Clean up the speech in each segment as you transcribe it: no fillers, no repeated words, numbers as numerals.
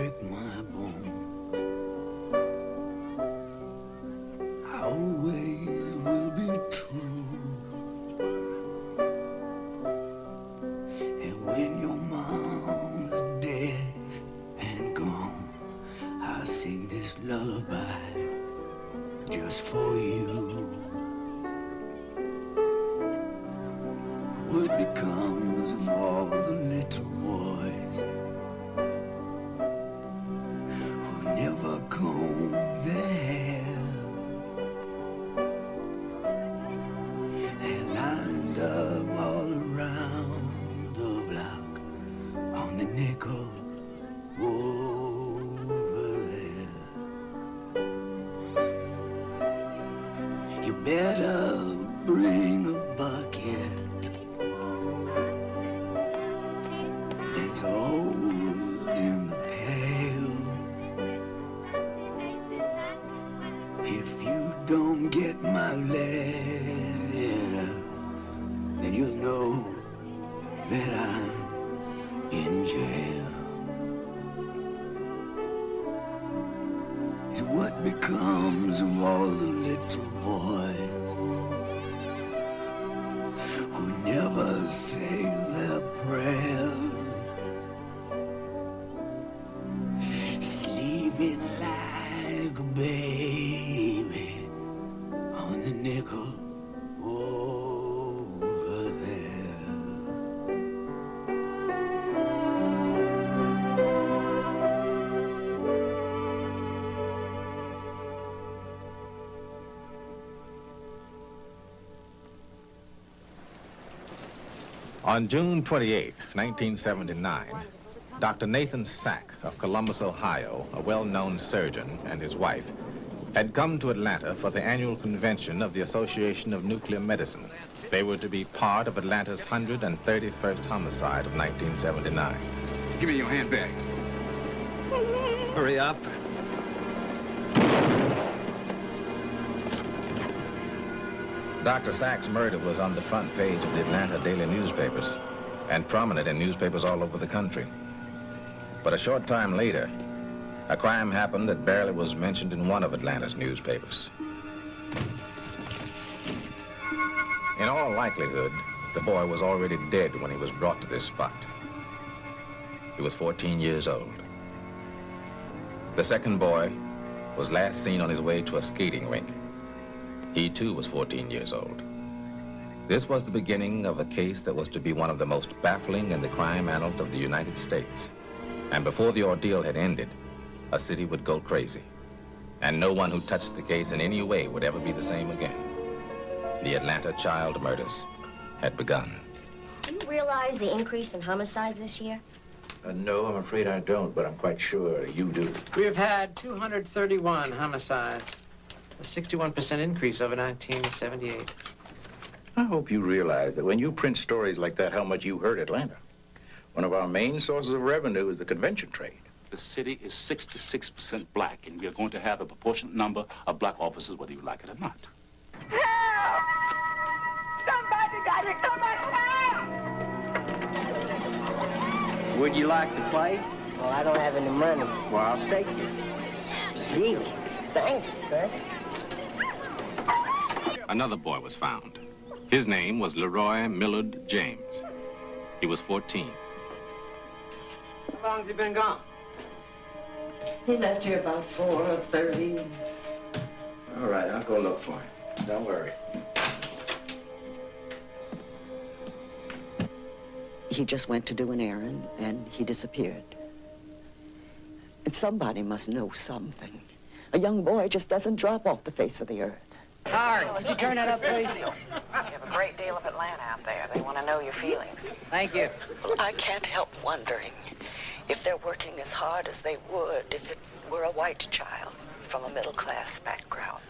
break my bone. I always will be true. And when your mom's dead and gone, I'll sing this lullaby just for you. What becomes of all the little boys who never comb their hair? They're lined up all around the block on the nickel over there. You better bring a bucket. There's old in the pail. If you don't get my letter, then you'll know that I'm in jail. Is what becomes of all the little boys who never say their prayers, sleeping like a baby on the nickel over there. On June 28, 1979, Dr. Nathan Sack of Columbus, Ohio, a well-known surgeon, and his wife, had come to Atlanta for the annual convention of the Association of Nuclear Medicine. They were to be part of Atlanta's 131st homicide of 1979. Give me your handbag. Hurry up. Dr. Sack's murder was on the front page of the Atlanta daily newspapers and prominent in newspapers all over the country. But a short time later, a crime happened that barely was mentioned in one of Atlanta's newspapers. In all likelihood, the boy was already dead when he was brought to this spot. He was 14 years old. The second boy was last seen on his way to a skating rink. He too was 14 years old. This was the beginning of a case that was to be one of the most baffling in the crime annals of the United States. And before the ordeal had ended, a city would go crazy. And no one who touched the case in any way would ever be the same again. The Atlanta child murders had begun. Do you realize the increase in homicides this year? No, I'm afraid I don't, but I'm quite sure you do. We have had 231 homicides, a 61% increase over 1978. I hope you realize that when you print stories like that, how much you hurt Atlanta. One of our main sources of revenue is the convention trade. The city is 66% black, and we are going to have a proportionate number of black officers, whether you like it or not. Help! Somebody got it! Somebody help! Would you like to play? Well, I don't have any money. Well, I'll stake you. Gee, thanks, sir. Another boy was found. His name was Leroy Millard James. He was 14. How long's he been gone? He left here about 4:30. All right, I'll go look for him. Don't worry. He just went to do an errand, and he disappeared. And somebody must know something. A young boy just doesn't drop off the face of the earth. Howard, does he turn that up, please? You have a great deal of Atlanta out there. They want to know your feelings. Thank you. I can't help wondering if they're working as hard as they would if it were a white child from a middle-class background.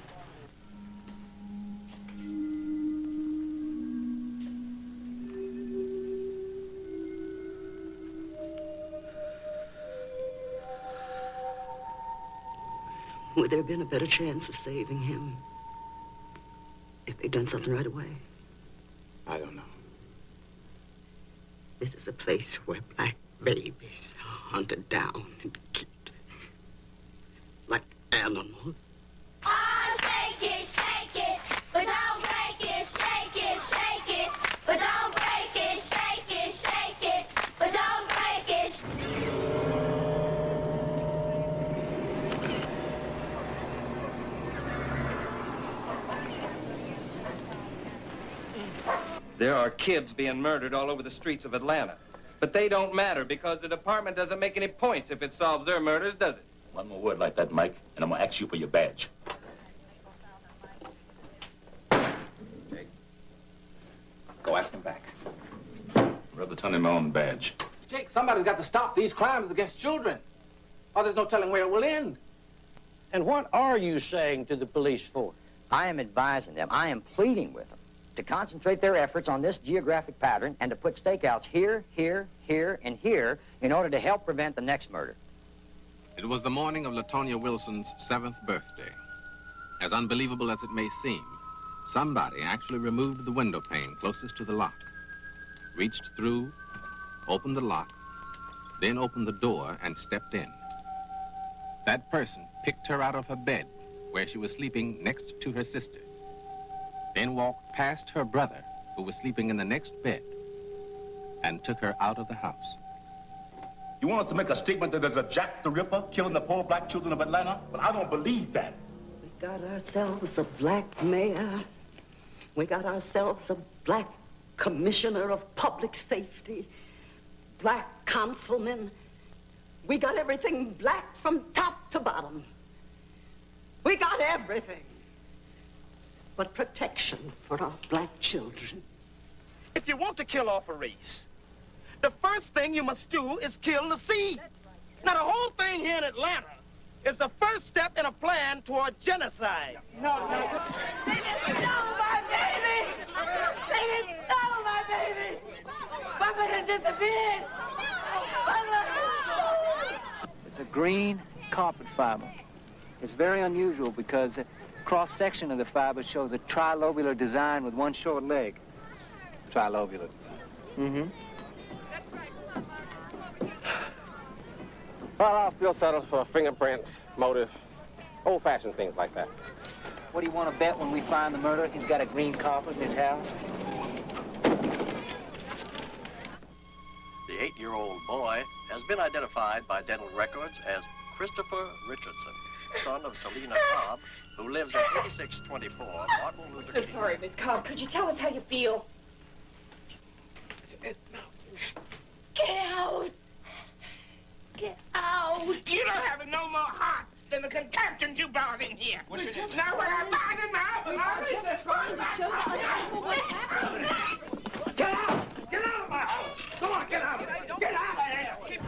Would there have been a better chance of saving him if they'd done something right away? I don't know. This is a place where black babies are hunted down and killed. animals. Oh, shake it, but don't break it, shake it, but don't break it, shake it, but don't break it. There are kids being murdered all over the streets of Atlanta. But they don't matter because the department doesn't make any points if it solves their murders, does it? One more word like that, Mike, and I'm gonna ask you for your badge. Okay. Go ask him back. Rather turn him on badge. Jake, somebody's got to stop these crimes against children, or there's no telling where it will end. And what are you saying to the police force? I am advising them, I am pleading with them to concentrate their efforts on this geographic pattern and to put stakeouts here, here, here, and here in order to help prevent the next murder. It was the morning of LaTonya Wilson's 7th birthday. As unbelievable as it may seem, somebody actually removed the window pane closest to the lock, reached through, opened the lock, then opened the door and stepped in. That person picked her out of her bed, where she was sleeping next to her sister, then walked past her brother, who was sleeping in the next bed, and took her out of the house. You want us to make a statement that there's a Jack the Ripper killing the poor black children of Atlanta? But I don't believe that. We got ourselves a black mayor. We got ourselves a black commissioner of public safety, black councilmen. We got everything black from top to bottom. We got everything but protection for our black children. If you want to kill off a race, the first thing you must do is kill the seed. Now, the whole thing here in Atlanta is the first step in a plan toward genocide. No. They didn't steal my baby! They didn't steal my baby! Papa has disappeared! Papa! It's a green carpet fiber. It's very unusual because the cross-section of the fiber shows a trilobular design with one short leg. Trilobular design. Mm-hmm. Well, I'll still settle for fingerprints, motive, old-fashioned things like that. What do you want to bet when we find the murderer? He's got a green carpet in his house? The 8-year-old boy has been identified by dental records as Christopher Richardson, son of Selena Cobb, who lives at 8624 Martin Luther King. So sorry, Miss Cobb. Could you tell us how you feel? Get out! Get out! You don't have no more heart than the concoctions you brought in here. Now, when I find him out, We're just trying to show you what happened. Get out! Get out of my house! Come on, get out of here! Get out of here!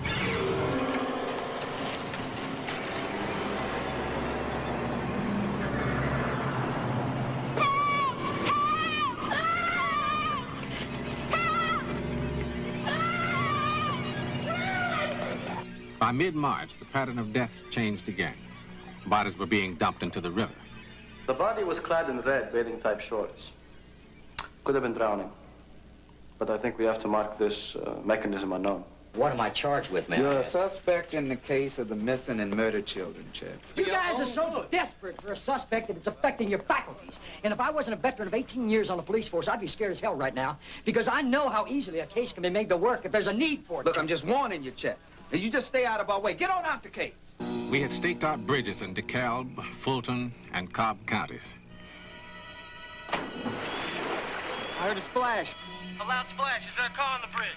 By mid-March, the pattern of deaths changed again. Bodies were being dumped into the river. The body was clad in red bathing-type shorts. Could have been drowning. But I think we have to mark this mechanism unknown. What am I charged with, man? You're a suspect in the case of the missing and murdered children, Chip. You guys are so desperate for a suspect that it's affecting your faculties. And if I wasn't a veteran of 18 years on the police force, I'd be scared as hell right now. Because I know how easily a case can be made to work if there's a need for it. Look, I'm just warning you, Chet. You just stay out of our way. Get on out the case. We had staked out bridges in DeKalb, Fulton, and Cobb counties. I heard a splash. A loud splash. Is there a car on the bridge?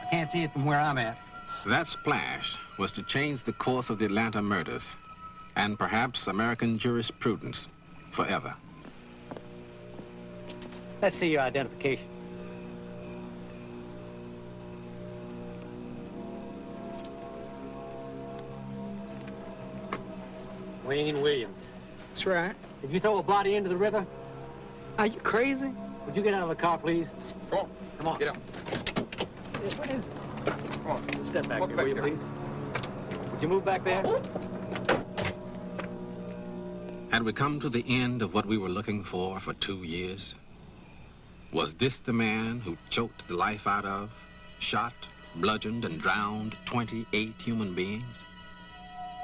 I can't see it from where I'm at. That splash was to change the course of the Atlanta murders and perhaps American jurisprudence forever. Let's see your identification. Wayne Williams. That's right. Did you throw a body into the river? Are you crazy? Would you get out of the car, please? Come on. Come on. Get up. Yes, what is it? Come on. Step back Walk here, back will you, there. please? Would you move back there? Had we come to the end of what we were looking for 2 years? Was this the man who choked the life out of, shot, bludgeoned, and drowned 28 human beings?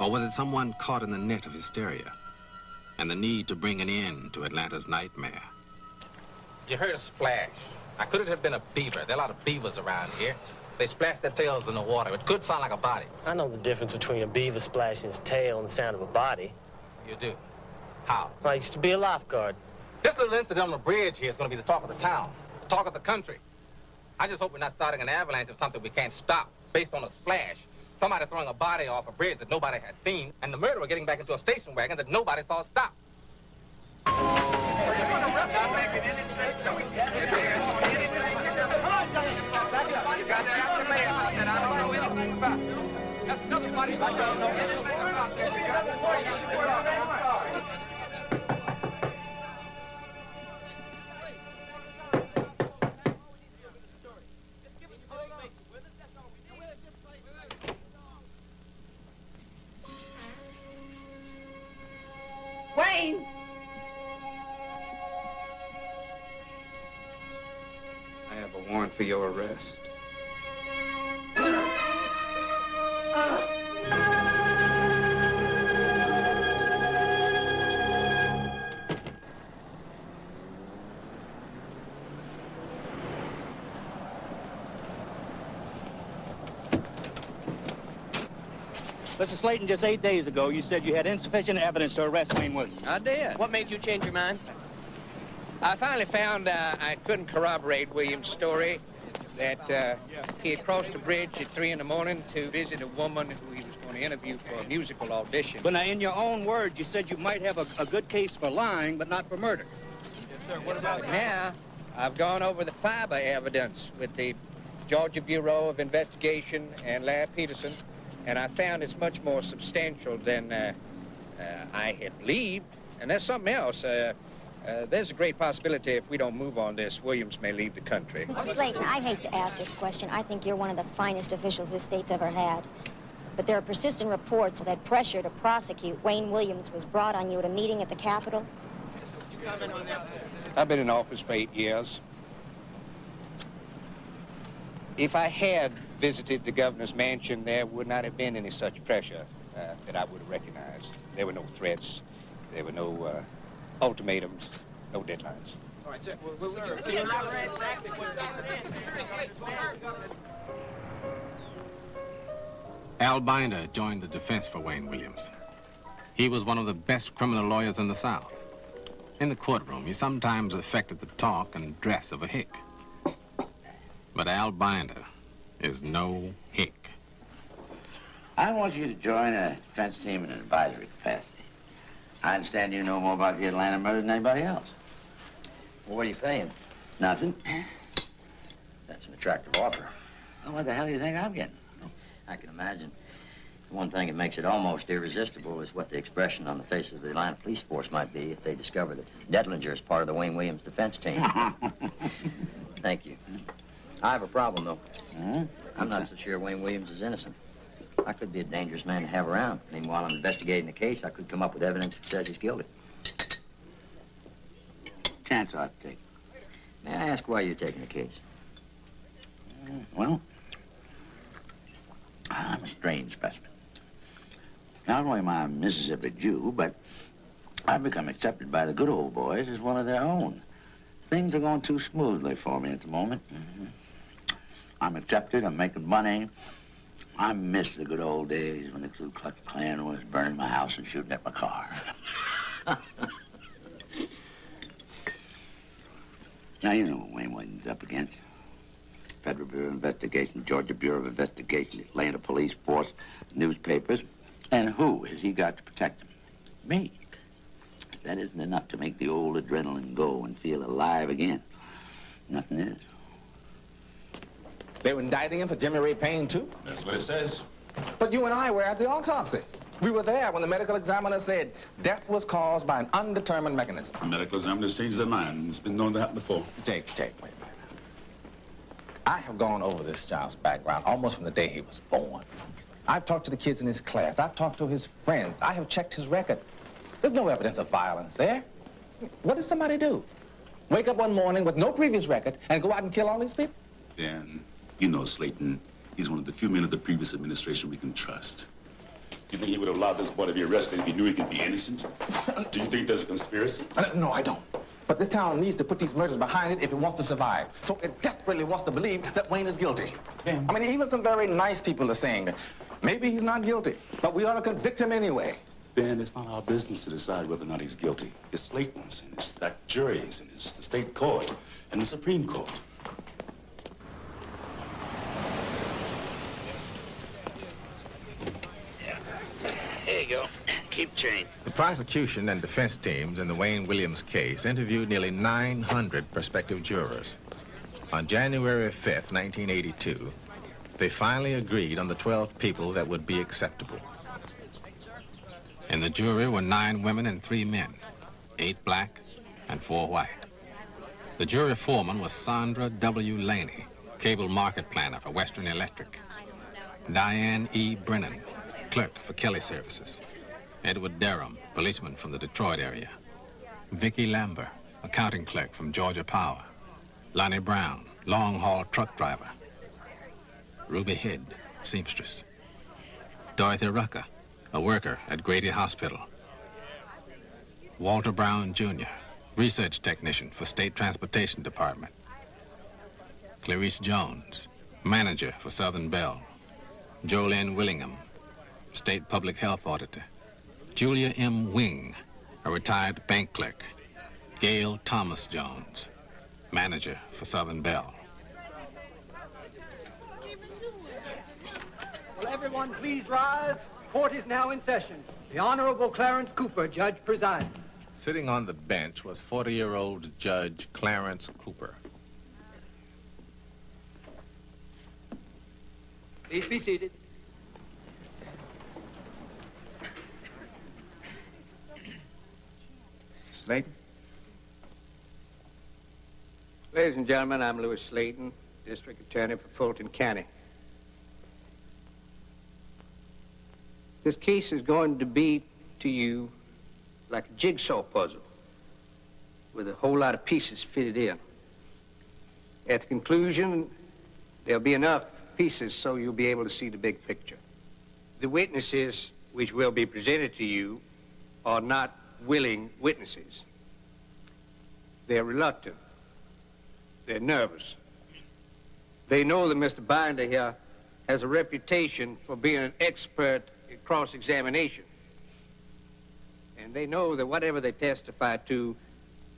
Or was it someone caught in the net of hysteria and the need to bring an end to Atlanta's nightmare? You heard a splash. Now, could it have been a beaver? There are a lot of beavers around here. They splash their tails in the water. It could sound like a body. I know the difference between a beaver splashing his tail and the sound of a body. You do? How? I used to be a lifeguard. This little incident on the bridge here is going to be the talk of the town, the talk of the country. I just hope we're not starting an avalanche of something we can't stop based on a splash. Somebody throwing a body off a bridge that nobody has seen, and the murderer getting back into a station wagon that nobody saw stop. Wayne! I have a warrant for your arrest. Mr. Slayton, just 8 days ago, you said you had insufficient evidence to arrest Wayne Williams. I did. What made you change your mind? I finally found I couldn't corroborate Williams' story that he had crossed the bridge at 3 in the morning to visit a woman who he was going to interview for a musical audition. But now, in your own words, you said you might have a good case for lying, but not for murder. Yes, sir. What about now? I've gone over the fiber evidence with the Georgia Bureau of Investigation and Larry Peterson, and I found it's much more substantial than I had believed. And there's something else. There's a great possibility if we don't move on this, Williams may leave the country. Mr. Slayton, I hate to ask this question. I think you're one of the finest officials this state's ever had. But there are persistent reports that pressure to prosecute Wayne Williams was brought on you at a meeting at the Capitol. I've been in office for 8 years. If I had visited the governor's mansion, there would not have been any such pressure that I would have recognized. There were no threats. There were no ultimatums, no deadlines. All right, sir. Al Binder joined the defense for Wayne Williams. He was one of the best criminal lawyers in the South. In the courtroom, he sometimes affected the talk and dress of a hick. But Al Binder is no hick. I want you to join a defense team in an advisory capacity. I understand you know more about the Atlanta murder than anybody else. Well, what are you paying? Nothing. That's an attractive offer. Well, what the hell do you think I'm getting? I can imagine. The one thing that makes it almost irresistible is what the expression on the face of the Atlanta police force might be if they discover that Detlinger is part of the Wayne Williams defense team. Thank you. I have a problem, though. I'm not so sure Wayne Williams is innocent. I could be a dangerous man to have around. I mean, while I'm investigating the case, I could come up with evidence that says he's guilty. Chance I ought to take. May I ask why you're taking the case? Well, I'm a strange specimen. Not only am I a Mississippi Jew, but I've become accepted by the good old boys as one of their own. Things are going too smoothly for me at the moment. I'm accepted, I'm making money. I miss the good old days when the Ku Klux Klan was burning my house and shooting at my car. Now, you know what Wayne Williams is up against. Federal Bureau of Investigation, Georgia Bureau of Investigation, Atlanta Police Force, newspapers. And who has he got to protect him? Me. If that isn't enough to make the old adrenaline go and feel alive again, nothing is. They were indicting him for Jimmy Ray Payne, too? That's what it says. But you and I were at the autopsy. We were there when the medical examiner said death was caused by an undetermined mechanism. The medical examiner's changed their mind. It's been known to happen before. Jake, wait a minute. I have gone over this child's background almost from the day he was born. I've talked to the kids in his class. I've talked to his friends. I have checked his record. There's no evidence of violence there. What does somebody do? Wake up one morning with no previous record and go out and kill all these people? Dan, you know Slayton. He's one of the few men of the previous administration we can trust. Do you think he would have allowed this boy to be arrested if he knew he could be innocent? Do you think there's a conspiracy? No, I don't. But this town needs to put these murders behind it if it wants to survive. So it desperately wants to believe that Wayne is guilty. I mean, even some very nice people are saying that maybe he's not guilty, but we ought to convict him anyway. Ben, it's not our business to decide whether or not he's guilty. It's Slayton's, and it's that jury's, and it's the state court, and the Supreme Court. Here you go. Keep chain. The prosecution and defense teams in the Wayne Williams case interviewed nearly 900 prospective jurors. On January 5th, 1982, they finally agreed on the 12 people that would be acceptable. In the jury were 9 women and 3 men, 8 black and 4 white. The jury foreman was Sandra W. Laney, cable market planner for Western Electric. Diane E. Brennan, clerk for Kelly Services. Edward Durham, policeman from the Detroit area. Vicki Lambert, accounting clerk from Georgia Power. Lonnie Brown, long-haul truck driver. Ruby Head, seamstress. Dorothy Rucker, a worker at Grady Hospital. Walter Brown, Jr., research technician for State Transportation Department. Clarice Jones, manager for Southern Bell. Jolene Willingham, State Public Health Auditor. Julia M. Wing, a retired bank clerk. Gail Thomas Jones, manager for Southern Bell. Will everyone please rise? Court is now in session. The Honorable Clarence Cooper, judge presiding. Sitting on the bench was 40-year-old Judge Clarence Cooper. Please be seated. Slayton? Ladies and gentlemen, I'm Louis Slayton, District Attorney for Fulton County. This case is going to be to you like a jigsaw puzzle with a whole lot of pieces fitted in. At the conclusion, there'll be enough pieces so you'll be able to see the big picture. The witnesses which will be presented to you are not willing witnesses. They're reluctant. They're nervous. They know that Mr. Binder here has a reputation for being an expert in cross-examination. And they know that whatever they testify to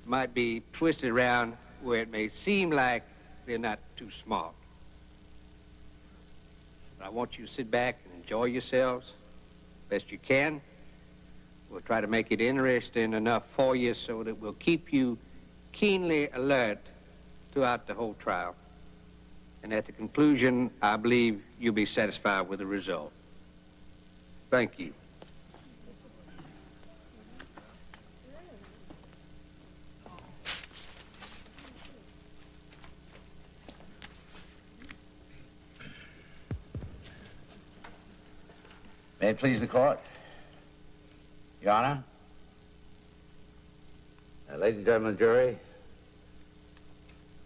might be twisted around where it may seem like they're not too smart. But I want you to sit back and enjoy yourselves best you can. We'll try to make it interesting enough for you so that we'll keep you keenly alert throughout the whole trial. And at the conclusion, I believe you'll be satisfied with the result. Thank you. May it please the court. Your Honor. Ladies and gentlemen of the jury,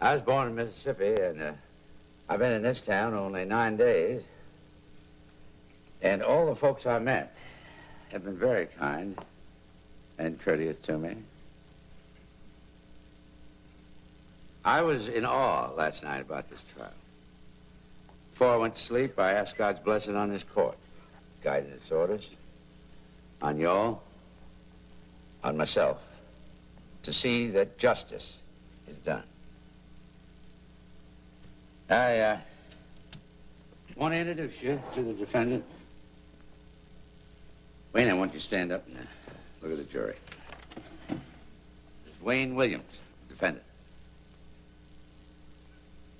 I was born in Mississippi, and I've been in this town only 9 days. And all the folks I met have been very kind and courteous to me. I was in awe last night about this trial. Before I went to sleep, I asked God's blessing on this court, guided its orders, on y'all, on myself, to see that justice is done. I want to introduce you to the defendant. Wayne, I want you to stand up and look at the jury. This is Wayne Williams, defendant.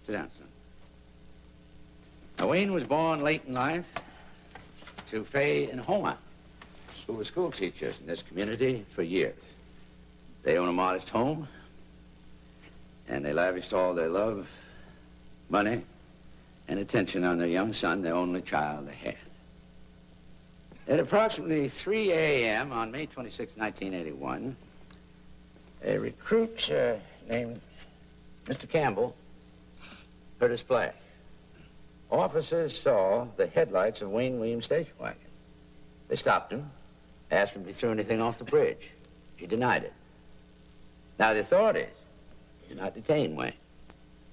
Sit down, son. Now, Wayne was born late in life to Fay and Homer, who were school teachers in this community for years. They own a modest home, and they lavished all their love, money, and attention on their young son, the only child they had. At approximately 3 a.m. on May 26, 1981, a recruit named Mr. Campbell heard a splash. Officers saw the headlights of Wayne Williams' station wagon. They stopped him, asked him if he threw anything off the bridge. He denied it. Now, the authorities did not detain Wayne.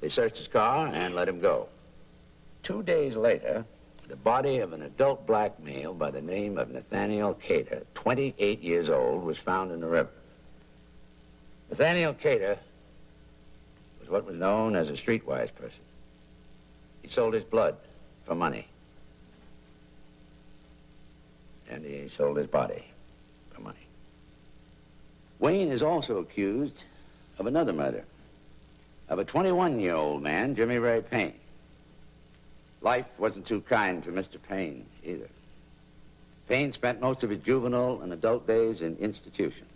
They searched his car and let him go. 2 days later, the body of an adult black male by the name of Nathaniel Cater, 28 years old, was found in the river. Nathaniel Cater was what was known as a streetwise person. He sold his blood for money. And he sold his body for money. Wayne is also accused of another murder, of a 21-year-old man, Jimmy Ray Payne. Life wasn't too kind to Mr. Payne either. Payne spent most of his juvenile and adult days in institutions.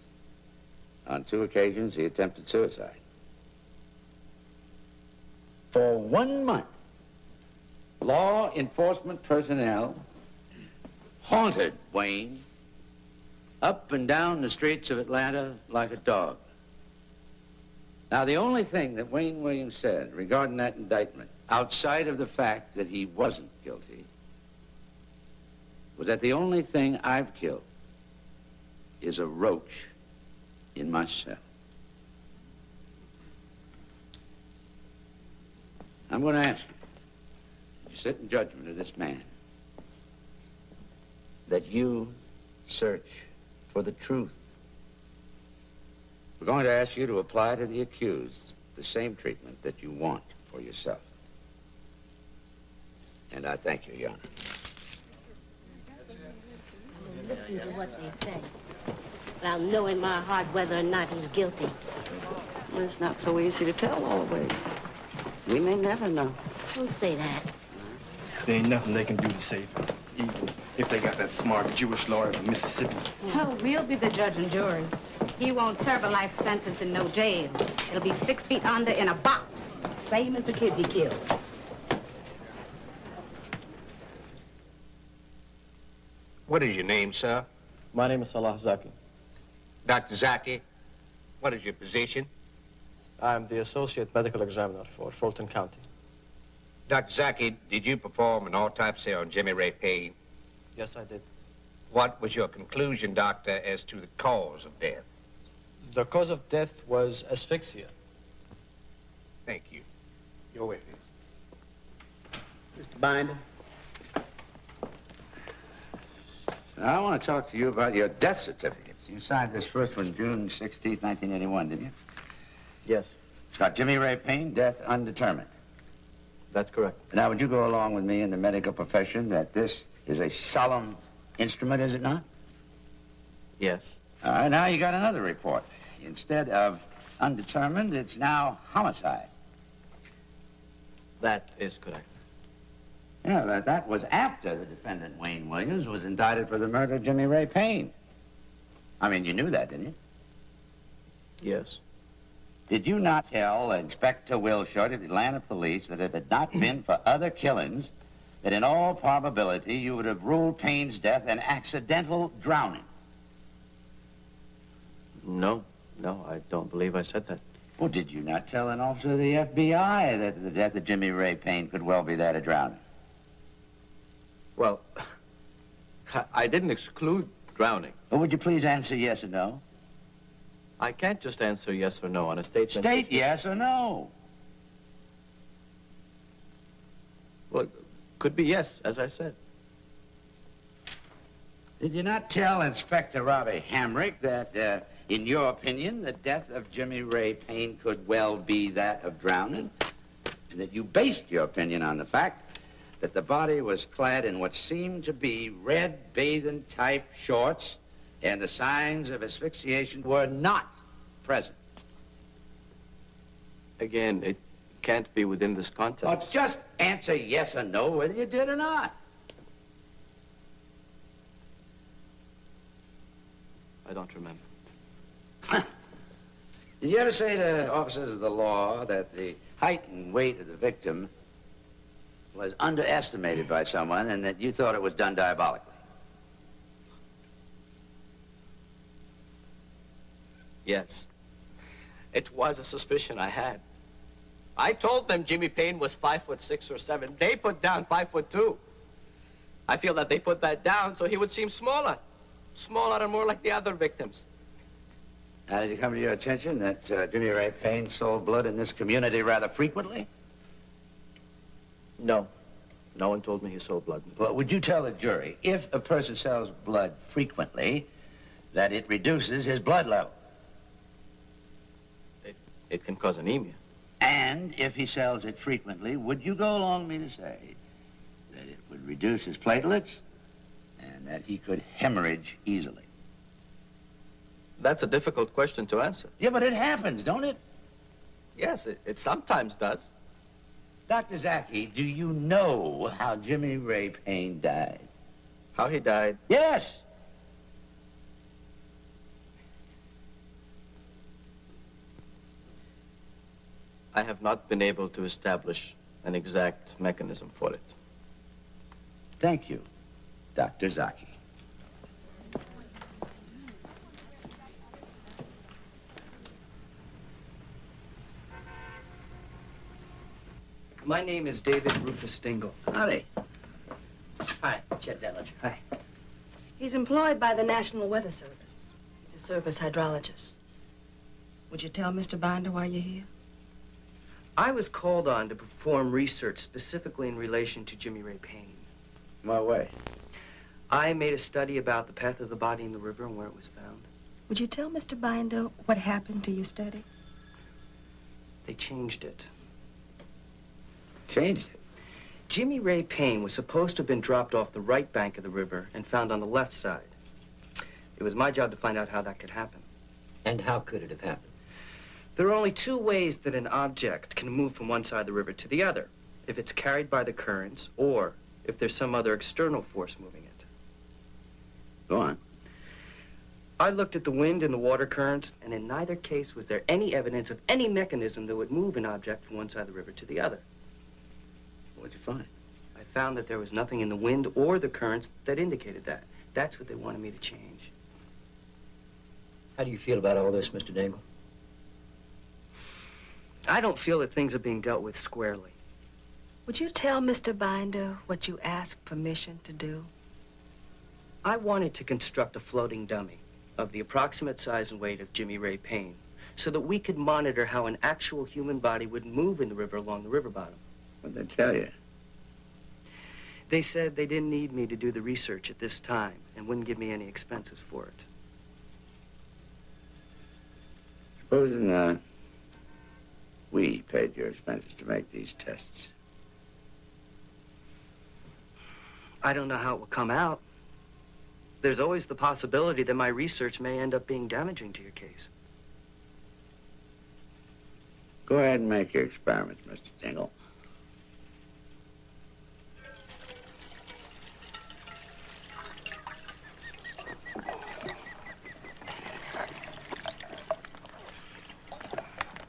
On 2 occasions, he attempted suicide. For 1 month, law enforcement personnel haunted Wayne up and down the streets of Atlanta like a dog. Now, the only thing that Wayne Williams said regarding that indictment, outside of the fact that he wasn't guilty, was that the only thing I've killed is a roach in my cell. I'm going to ask you to sit in judgment of this man, that you search for the truth. We're going to ask you to apply to the accused the same treatment that you want for yourself. And I thank you, Your Honor. Listen to what they say. But I'll know in my heart whether or not he's guilty. Well, it's not so easy to tell always. We may never know. Don't say that. There ain't nothing they can do to save him, even if they got that smart Jewish lawyer from Mississippi. Oh, we'll be the judge and jury. He won't serve a life sentence in no jail. He'll be 6 feet under in a box, same as the kids he killed. What is your name, sir? My name is Salah Zaki. Dr. Zaki, what is your position? I'm the Associate Medical Examiner for Fulton County. Dr. Zaki, did you perform an autopsy on Jimmy Ray Payne? Yes, I did. What was your conclusion, doctor, as to the cause of death? The cause of death was asphyxia. Thank you. Your witness. Mr. Binder. I want to talk to you about your death certificates. You signed this first one June 16th, 1981, didn't you? Yes. It's got Jimmy Ray Payne, death undetermined. That's correct. Now, would you go along with me in the medical profession that this is a solemn instrument, is it not? Yes. All right, now you got another report. Instead of undetermined, it's now homicide. That is correct. Yeah, but that was after the defendant, Wayne Williams, was indicted for the murder of Jimmy Ray Payne. I mean, you knew that, didn't you? Yes. Did you not tell Inspector Wilshort of the Atlanta Police that if it had not been for other killings, that in all probability you would have ruled Payne's death an accidental drowning? No, I don't believe I said that. Well, did you not tell an officer of the FBI that the death of Jimmy Ray Payne could well be that of drowning? Well, I didn't exclude drowning. Well, would you please answer yes or no? I can't just answer yes or no on a statement. State yes or no. Well, it could be yes, as I said. Did you not tell Inspector Robbie Hamrick that, in your opinion, the death of Jimmy Ray Payne could well be that of drowning? And that you based your opinion on the fact that the body was clad in what seemed to be red bathing-type shorts, and the signs of asphyxiation were not present? Again, it can't be within this context. Well, just answer yes or no whether you did or not. I don't remember. Did you ever say to officers of the law that the height and weight of the victim was underestimated by someone and that you thought it was done diabolically? Yes. It was a suspicion I had. I told them Jimmy Payne was 5'6" or 7". They put down 5'2". I feel that they put that down so he would seem smaller. Smaller and more like the other victims. Now, did it come to your attention that Jimmy Ray Payne sold blood in this community rather frequently? No. No one told me he sold blood. Well, would you tell the jury, if a person sells blood frequently, that it reduces his blood level? It can cause anemia. And if he sells it frequently, would you go along with me to say that it would reduce his platelets and that he could hemorrhage easily? That's a difficult question to answer. Yeah, but it happens, don't it? Yes, it sometimes does. Dr. Zaki, do you know how Jimmy Ray Payne died? How he died? Yes. I have not been able to establish an exact mechanism for it. Thank you, Dr. Zaki. My name is David Rufus Dingle. Howdy. Hi, Chet Dellinger. Hi. He's employed by the National Weather Service. He's a surface hydrologist. Would you tell Mr. Binder why you're here? I was called on to perform research specifically in relation to Jimmy Ray Payne. My way. I made a study about the path of the body in the river and where it was found. Would you tell Mr. Binder what happened to your study? They changed it. Changed it? Jimmy Ray Payne was supposed to have been dropped off the right bank of the river and found on the left side. It was my job to find out how that could happen. And how could it have happened? There are only two ways that an object can move from one side of the river to the other. If it's carried by the currents, or if there's some other external force moving it. Go on. I looked at the wind and the water currents, and in neither case was there any evidence of any mechanism that would move an object from one side of the river to the other. What'd you find? I found that there was nothing in the wind or the currents that indicated that. That's what they wanted me to change. How do you feel about all this, Mr. Dingle? I don't feel that things are being dealt with squarely. Would you tell Mr. Binder what you asked permission to do? I wanted to construct a floating dummy of the approximate size and weight of Jimmy Ray Payne so that we could monitor how an actual human body would move in the river along the river bottom. What'd they tell you? They said they didn't need me to do the research at this time and wouldn't give me any expenses for it. Supposing, we paid your expenses to make these tests. I don't know how it will come out. There's always the possibility that my research may end up being damaging to your case. Go ahead and make your experiments, Mr. Dingle.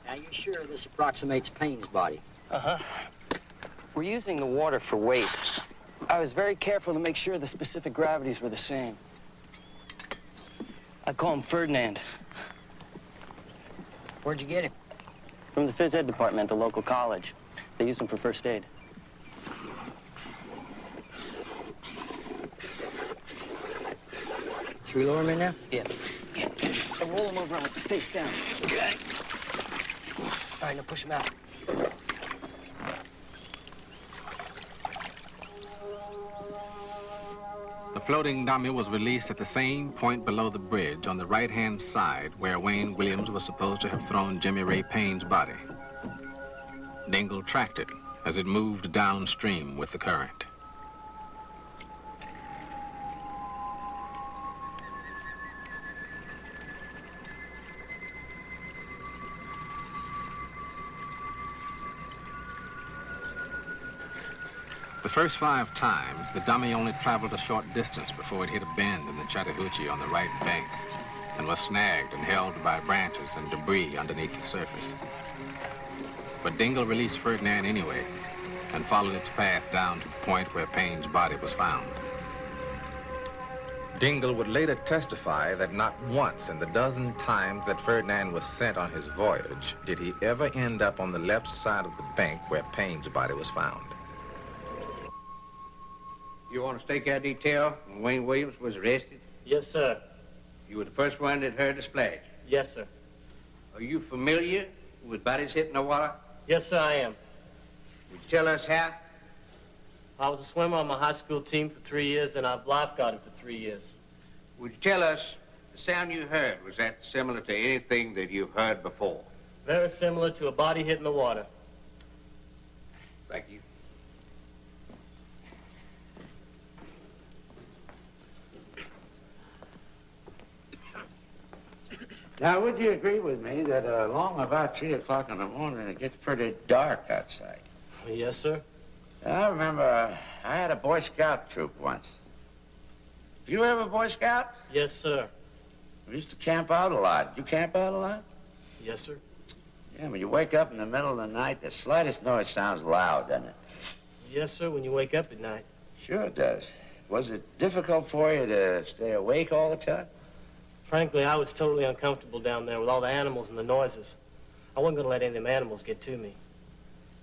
Now, you sure this approximates Payne's body? Uh-huh. We're using the water for weight. I was very careful to make sure the specific gravities were the same. I call him Ferdinand. Where'd you get him? From the phys ed department at the local college. They use him for first aid. Should we lower him in now? Yeah. And roll him over on it, face down. Okay. All right, now push him out. The floating dummy was released at the same point below the bridge on the right-hand side where Wayne Williams was supposed to have thrown Jimmy Ray Payne's body. Dingle tracked it as it moved downstream with the current. The first 5 times, the dummy only traveled a short distance before it hit a bend in the Chattahoochee on the right bank and was snagged and held by branches and debris underneath the surface. But Dingle released Ferdinand anyway and followed its path down to the point where Payne's body was found. Dingle would later testify that not once in the dozen times that Ferdinand was sent on his voyage did he ever end up on the left side of the bank where Payne's body was found. You want to stake our detail when Wayne Williams was arrested? Yes, sir. You were the first one that heard the splash. Yes, sir. Are you familiar with bodies hitting the water? Yes, sir, I am. Would you tell us how? I was a swimmer on my high school team for 3 years, and I've lifeguarded for 3 years. Would you tell us the sound you heard, was that similar to anything that you've heard before? Very similar to a body hitting the water. Thank you. Now, would you agree with me that along about 3 o'clock in the morning, it gets pretty dark outside? Yes, sir. I remember I had a Boy Scout troop once. Did you ever Boy Scout? Yes, sir. We used to camp out a lot. Did you camp out a lot? Yes, sir. Yeah, when you wake up in the middle of the night, the slightest noise sounds loud, doesn't it? Yes, sir, when you wake up at night. Sure it does. Was it difficult for you to stay awake all the time? Frankly, I was totally uncomfortable down there with all the animals and the noises. I wasn't going to let any of them animals get to me.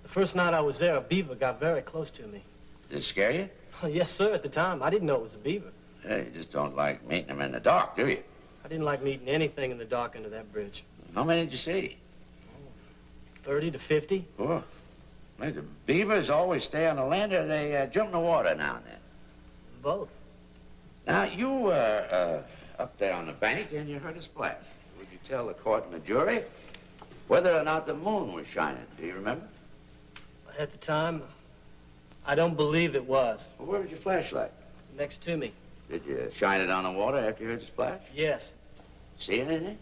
The first night I was there, a beaver got very close to me. Did it scare you? Oh, yes, sir, at the time. I didn't know it was a beaver. Yeah, you just don't like meeting them in the dark, do you? I didn't like meeting anything in the dark under that bridge. How many did you see? 30 to 50. Oh. Well, the beavers always stay on the land or they jump in the water now and then? Both. Now, you were up there on the bank and you heard a splash. Would you tell the court and the jury whether or not the moon was shining? Do you remember? At the time, I don't believe it was. Well, where was your flashlight? Next to me. Did you shine it on the water after you heard the splash? Yes. See anything?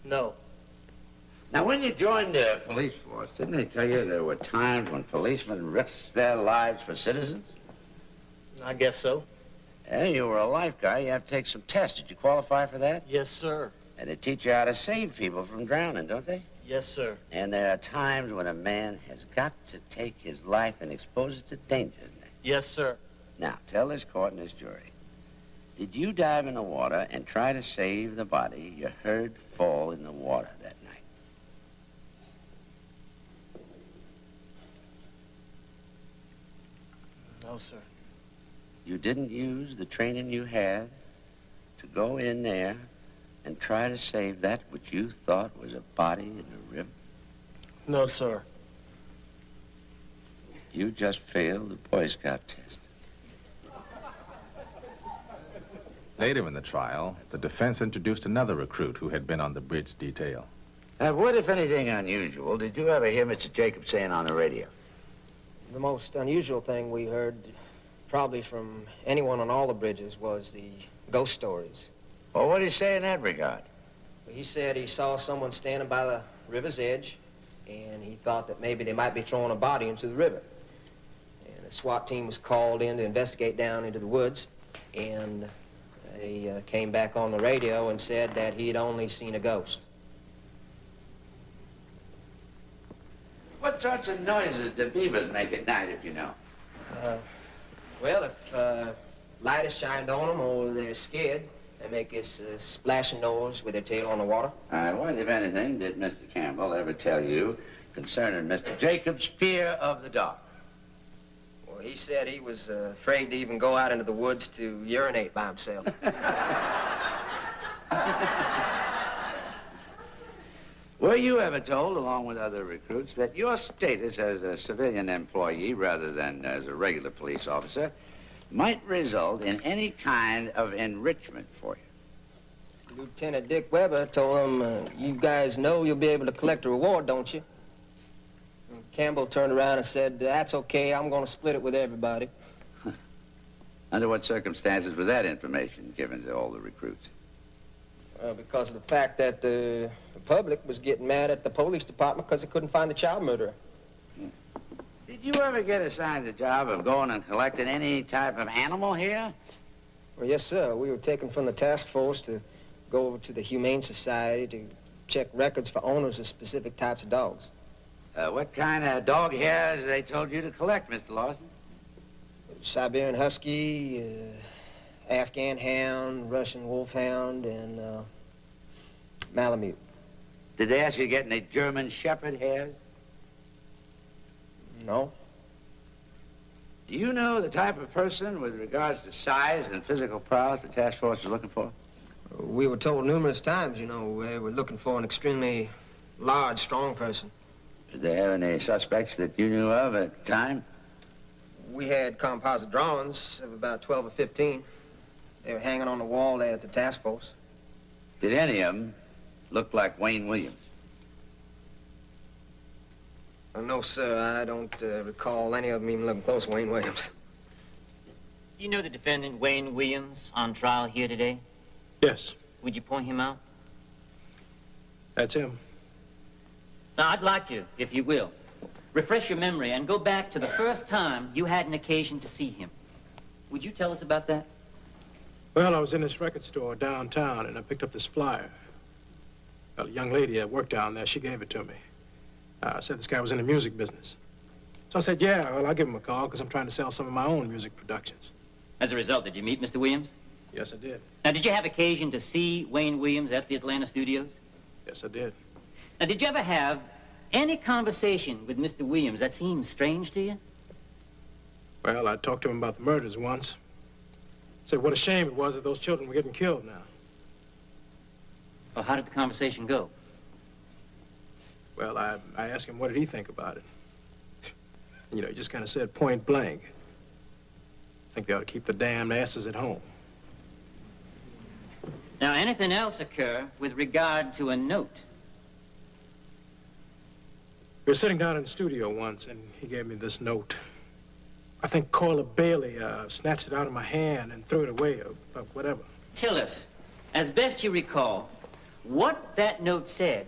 No. Now, when you joined the police force, didn't they tell you there were times when policemen risked their lives for citizens? I guess so. Yeah, you were a life guy. You have to take some tests. Did you qualify for that? Yes, sir. And they teach you how to save people from drowning, don't they? Yes, sir. And there are times when a man has got to take his life and expose it to danger, isn't there? Yes, sir. Now, tell this court and this jury. Did you dive in the water and try to save the body you heard fall in the water that night? No, sir. You didn't use the training you had to go in there and try to save that which you thought was a body in the river? No, sir. You just failed the Boy Scout test. Later in the trial, the defense introduced another recruit who had been on the bridge detail. What, if anything, unusual did you ever hear Mr. Jacobs saying on the radio? The most unusual thing we heard, probably from anyone on all the bridges, was the ghost stories. Well, what did he say in that regard? He said he saw someone standing by the river's edge, and he thought that maybe they might be throwing a body into the river. And the SWAT team was called in to investigate down into the woods, and they came back on the radio and said that he had only seen a ghost. What sorts of noises do beavers make at night, if you know? Well, if light is shined on them or they're scared, they make this splashing noise with their tail on the water. All right, what, if anything, did Mr. Campbell ever tell you concerning Mr. Jacobs' fear of the dark? Well, he said he was afraid to even go out into the woods to urinate by himself. Were you ever told, along with other recruits, that your status as a civilian employee rather than as a regular police officer might result in any kind of enrichment for you? Lieutenant Dick Weber told him, you guys know you'll be able to collect a reward, don't you? And Campbell turned around and said, that's okay, I'm going to split it with everybody. Under what circumstances was that information given to all the recruits? Because of the fact that the public was getting mad at the police department because they couldn't find the child murderer. Did you ever get assigned the job of going and collecting any type of animal here? Well, yes, sir. We were taken from the task force to go over to the Humane Society to check records for owners of specific types of dogs. What kind of dog hairs they told you to collect, Mr. Lawson? Siberian Husky, Afghan Hound, Russian Wolfhound, and Malamute. Did they ask you to get any German Shepherd hairs? No. Do you know the type of person with regards to size and physical prowess the task force is looking for? We were told numerous times, you know, we were looking for an extremely large, strong person. Did they have any suspects that you knew of at the time? We had composite drawings of about 12 or 15. They were hanging on the wall there at the task force. Did any of them look like Wayne Williams? No, sir, I don't recall any of them even looking close to Wayne Williams. You know the defendant, Wayne Williams, on trial here today? Yes, Would you point him out? that's him. Now, I'd like to, if you will, refresh your memory and go back to the first time you had an occasion to see him. Would you tell us about that? Well, I was in this record store downtown, and I picked up this flyer. A young lady that worked down there, she gave it to me. Said this guy was in the music business. So I said, yeah, well, I'll give him a call, because I'm trying to sell some of my own music productions. As a result, did you meet Mr. Williams? Yes, I did. Now, did you have occasion to see Wayne Williams at the Atlanta studios? Yes, I did. Now, did you ever have any conversation with Mr. Williams that seemed strange to you? Well, I talked to him about the murders once. Said what a shame it was that those children were getting killed now. Well, how did the conversation go? Well, I asked him what did he think about it. You know, he just kind of said point blank. I think they ought to keep the damned asses at home. Now, anything else occur with regard to a note? We were sitting down in the studio once, and he gave me this note. I think Coyle Bailey snatched it out of my hand and threw it away, or whatever. Tell us, as best you recall, what that note said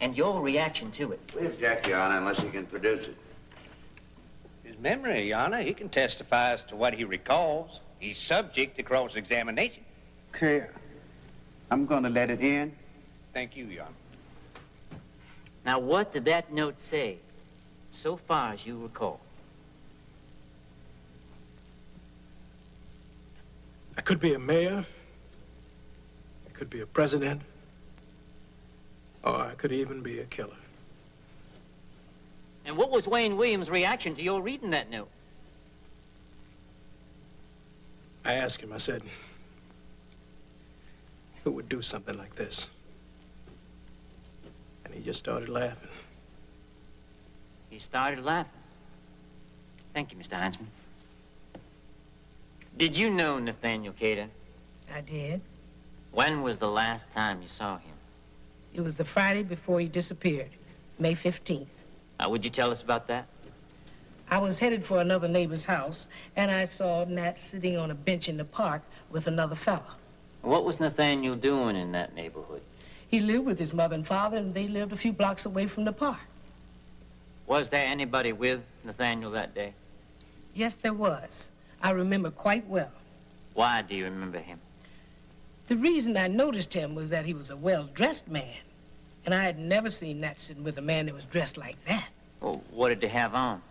and your reaction to it. We object, Your Honor, unless you can produce it. His memory, Your Honor, he can testify as to what he recalls. He's subject to cross-examination. Okay, I'm going to let it in. Thank you, Your Honor. Now, what did that note say, so far as you recall? I could be a mayor. I could be a president. Or I could even be a killer. And what was Wayne Williams' reaction to your reading that note? I asked him, I said, who would do something like this? And he just started laughing. He started laughing. Thank you, Mr. Heinzman. Did you know Nathaniel Cater? I did. When was the last time you saw him? It was the Friday before he disappeared, May 15th. Would you tell us about that? I was headed for another neighbor's house, and I saw Nat sitting on a bench in the park with another fella. What was Nathaniel doing in that neighborhood? He lived with his mother and father, and they lived a few blocks away from the park. Was there anybody with Nathaniel that day? Yes, there was. I remember quite well. Why do you remember him? The reason I noticed him was that he was a well-dressed man. And I had never seen Nat sitting with a man that was dressed like that. Well, what did he have on?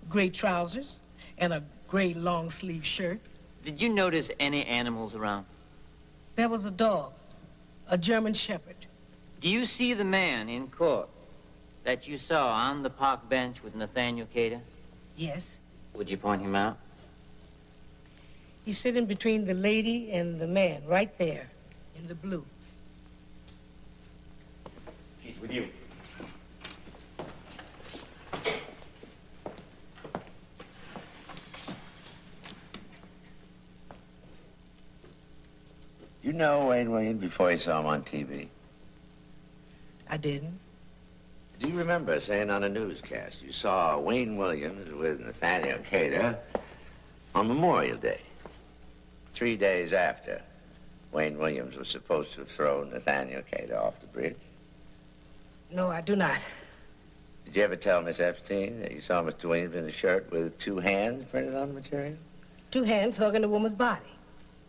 Gray trousers and a gray long-sleeve shirt. Did you notice any animals around? There was a dog, a German Shepherd. Do you see the man in court that you saw on the park bench with Nathaniel Cater? Yes. Would you point him out? He's sitting between the lady and the man, right there, in the blue. She's with you. You know Wayne Williams before you saw him on TV? I didn't. Do you remember saying on a newscast you saw Wayne Williams with Nathaniel Cater on Memorial Day? 3 days after Wayne Williams was supposed to have thrown Nathaniel Cater off the bridge. No, I do not. Did you ever tell Miss Epstein that you saw Mr. Williams in a shirt with 2 hands printed on the material? 2 hands hugging a woman's body.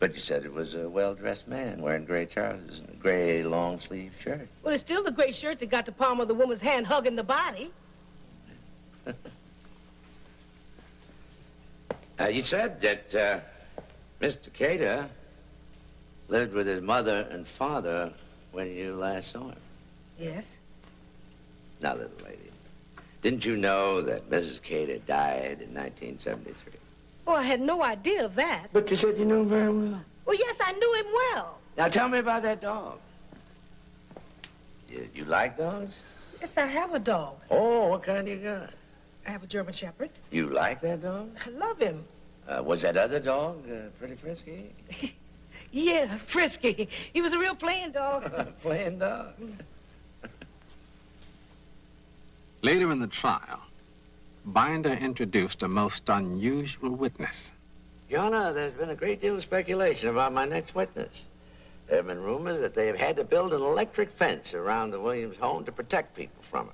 But you said it was a well-dressed man wearing gray trousers and a gray long-sleeve shirt. Well, it's still the gray shirt that got the palm of the woman's hand hugging the body. You said that Mr. Cater lived with his mother and father when you last saw him. Yes. Now, little lady, didn't you know that Mrs. Cater died in 1973? Oh, I had no idea of that. But you said you knew him very well. Well, yes, I knew him well. Now tell me about that dog. You like dogs? Yes, I have a dog. Oh, what kind you got? I have a German Shepherd. You like that dog? I love him. Was that other dog pretty frisky? Yeah, frisky. He was a real playing dog. Playing dog. Later in the trial, Binder introduced a most unusual witness. Your Honor, there's been a great deal of speculation about my next witness. There have been rumors that they have had to build an electric fence around the Williams home to protect people from it.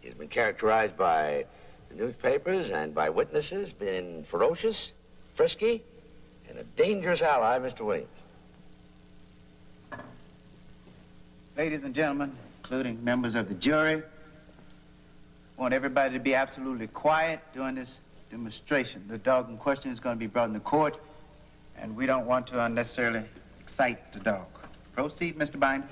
He's been characterized by the newspapers and by witnesses being ferocious, frisky, and a dangerous ally, Mr. Williams. Ladies and gentlemen, including members of the jury, I want everybody to be absolutely quiet during this demonstration. The dog in question is going to be brought into court, and we don't want to unnecessarily excite the dog. Proceed, Mr. Binder.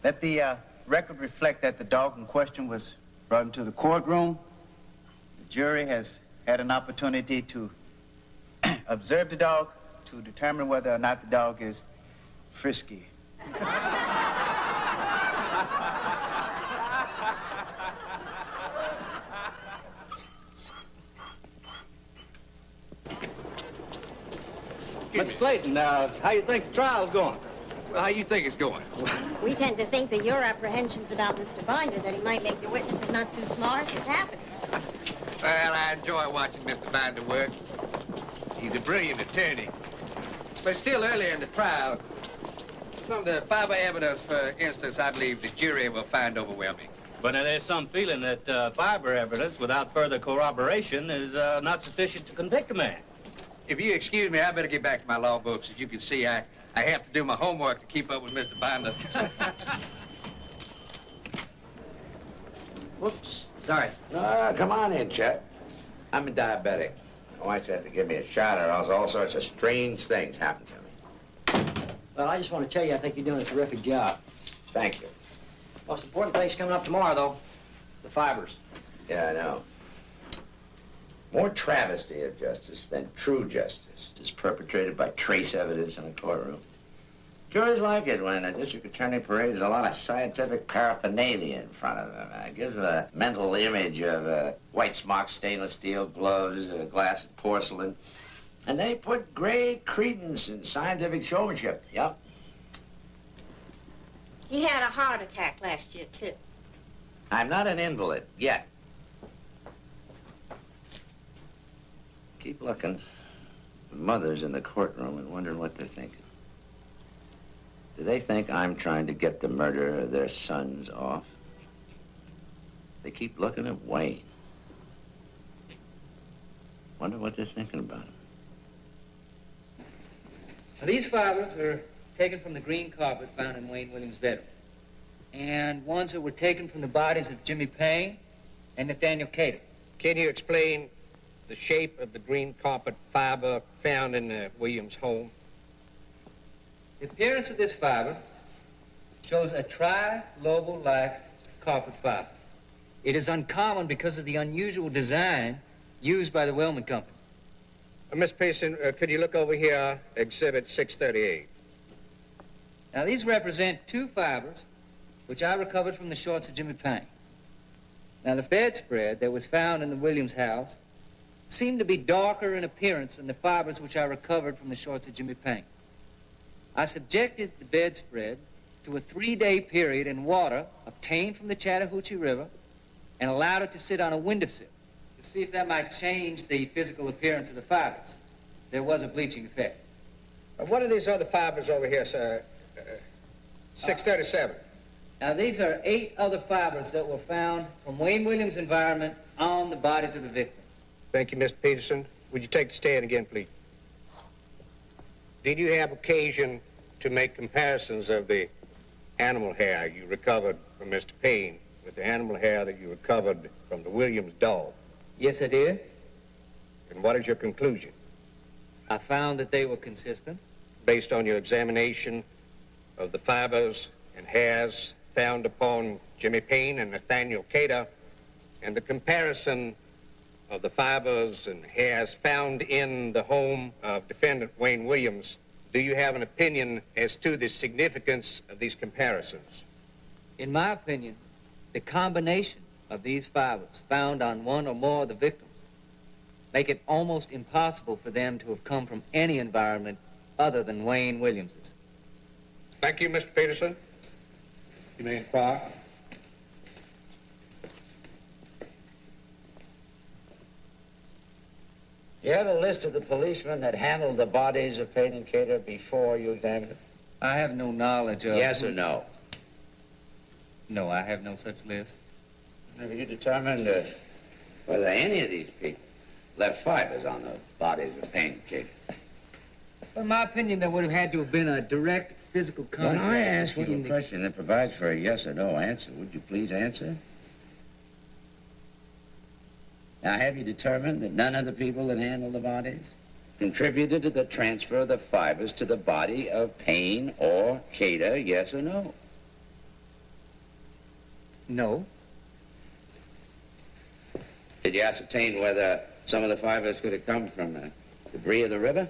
Let the record reflect that the dog in question was brought into the courtroom. The jury has had an opportunity to observe the dog to determine whether or not the dog is frisky. Mr. Slayton, how you think the trial's going? Well, how you think it's going? We tend to think that your apprehensions about Mr. Binder, that he might make your witnesses not too smart, is happening. Well, I enjoy watching Mr. Binder work. He's a brilliant attorney. But still earlier in the trial, some of the fiber evidence, for instance, I believe the jury will find overwhelming. But there's some feeling that fiber evidence without further corroboration is not sufficient to convict a man. If you excuse me, I better get back to my law books. As you can see, I have to do my homework to keep up with Mr. Binder. Whoops. Sorry. Come on in, Chet. I'm a diabetic. My wife has to give me a shot or else all sorts of strange things happen to me. Well, I just want to tell you, I think you're doing a terrific job. Thank you. Most important thing's coming up tomorrow, though. The fibers. Yeah, I know. More travesty of justice than true justice is perpetrated by trace evidence in a courtroom. Juries like it when a district attorney parades a lot of scientific paraphernalia in front of them. It gives a mental image of white smock, stainless steel gloves, glass and porcelain. And they put great credence in scientific showmanship. Yep. He had a heart attack last year, too. I'm not an invalid, yet. Keep looking. The mothers in the courtroom and wondering what they're thinking. Do they think I'm trying to get the murder of their sons off? They keep looking at Wayne. Wonder what they're thinking about him. Now, these fibers are taken from the green carpet found in Wayne Williams' bedroom, and ones that were taken from the bodies of Jimmy Payne and Nathaniel Cater. Can you explain the shape of the green carpet fiber found in Williams' home? The appearance of this fiber shows a tri-lobal-like carpet fiber. It is uncommon because of the unusual design used by the Wellman Company. Miss Pearson, could you look over here, Exhibit 638? Now, these represent two fibers which I recovered from the shorts of Jimmy Payne. Now, the bedspread that was found in the Williams house seemed to be darker in appearance than the fibers which I recovered from the shorts of Jimmy Payne. I subjected the bedspread to a 3-day period in water obtained from the Chattahoochee River and allowed it to sit on a windowsill to see if that might change the physical appearance of the fibers. There was a bleaching effect. What are these other fibers over here, sir? 637. Now, these are 8 other fibers that were found from Wayne Williams' environment on the bodies of the victims. Thank you, Mr. Peterson. Would you take the stand again, please? Did you have occasion to make comparisons of the animal hair you recovered from Mr. Payne with the animal hair that you recovered from the Williams dog? Yes, I did. And what is your conclusion? I found that they were consistent. Based on your examination of the fibers and hairs found upon Jimmy Payne and Nathaniel Cater, and the comparison of the fibers and hairs found in the home of defendant Wayne Williams, do you have an opinion as to the significance of these comparisons? In my opinion, the combination of these fibers found on one or more of the victims make it almost impossible for them to have come from any environment other than Wayne Williams's. Thank you, Mr. Peterson. You may inquire. You have a list of the policemen that handled the bodies of Payne and Cater before you examined them? I have no knowledge of... Yes or no? No, I have no such list. Have you determined whether any of these people left fibers on the bodies of Payne and Cater? Well, in my opinion, there would have had to have been a direct physical contact. When I ask you a question that provides for a yes or no answer, would you please answer? Now, have you determined that none of the people that handled the bodies contributed to the transfer of the fibers to the body of Payne or Cater, yes or no? No. Did you ascertain whether some of the fibers could have come from the debris of the river?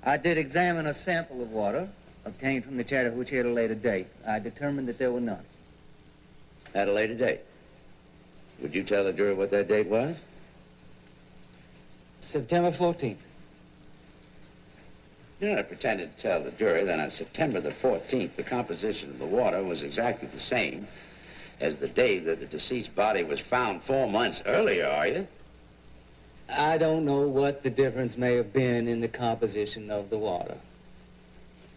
I did examine a sample of water obtained from the Chattahoochee at a later date. I determined that there were none. At a later date? Would you tell the jury what that date was? September 14th. You're not pretending to tell the jury that on September the 14th, the composition of the water was exactly the same as the day that the deceased body was found 4 months earlier, are you? I don't know what the difference may have been in the composition of the water.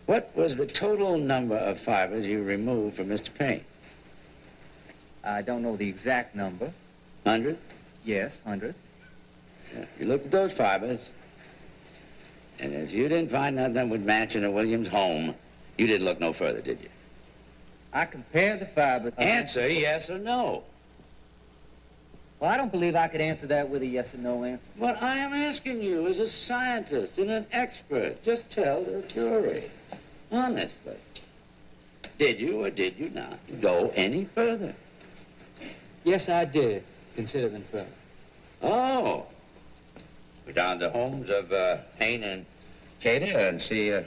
What was the total number of fibers you removed from Mr. Payne? I don't know the exact number. 100? Yes, hundreds. Yeah. You looked at those fibers, and if you didn't find nothing that would match in a Williams home, you didn't look no further, did you? I compared the fibers... Answer yes or no. Well, I don't believe I could answer that with a yes or no answer. But I am asking you as a scientist and an expert. Just tell the jury, honestly. Did you or did you not go any further? Yes, I did consider them further. Oh. Go down to homes of Payne and Cater and see if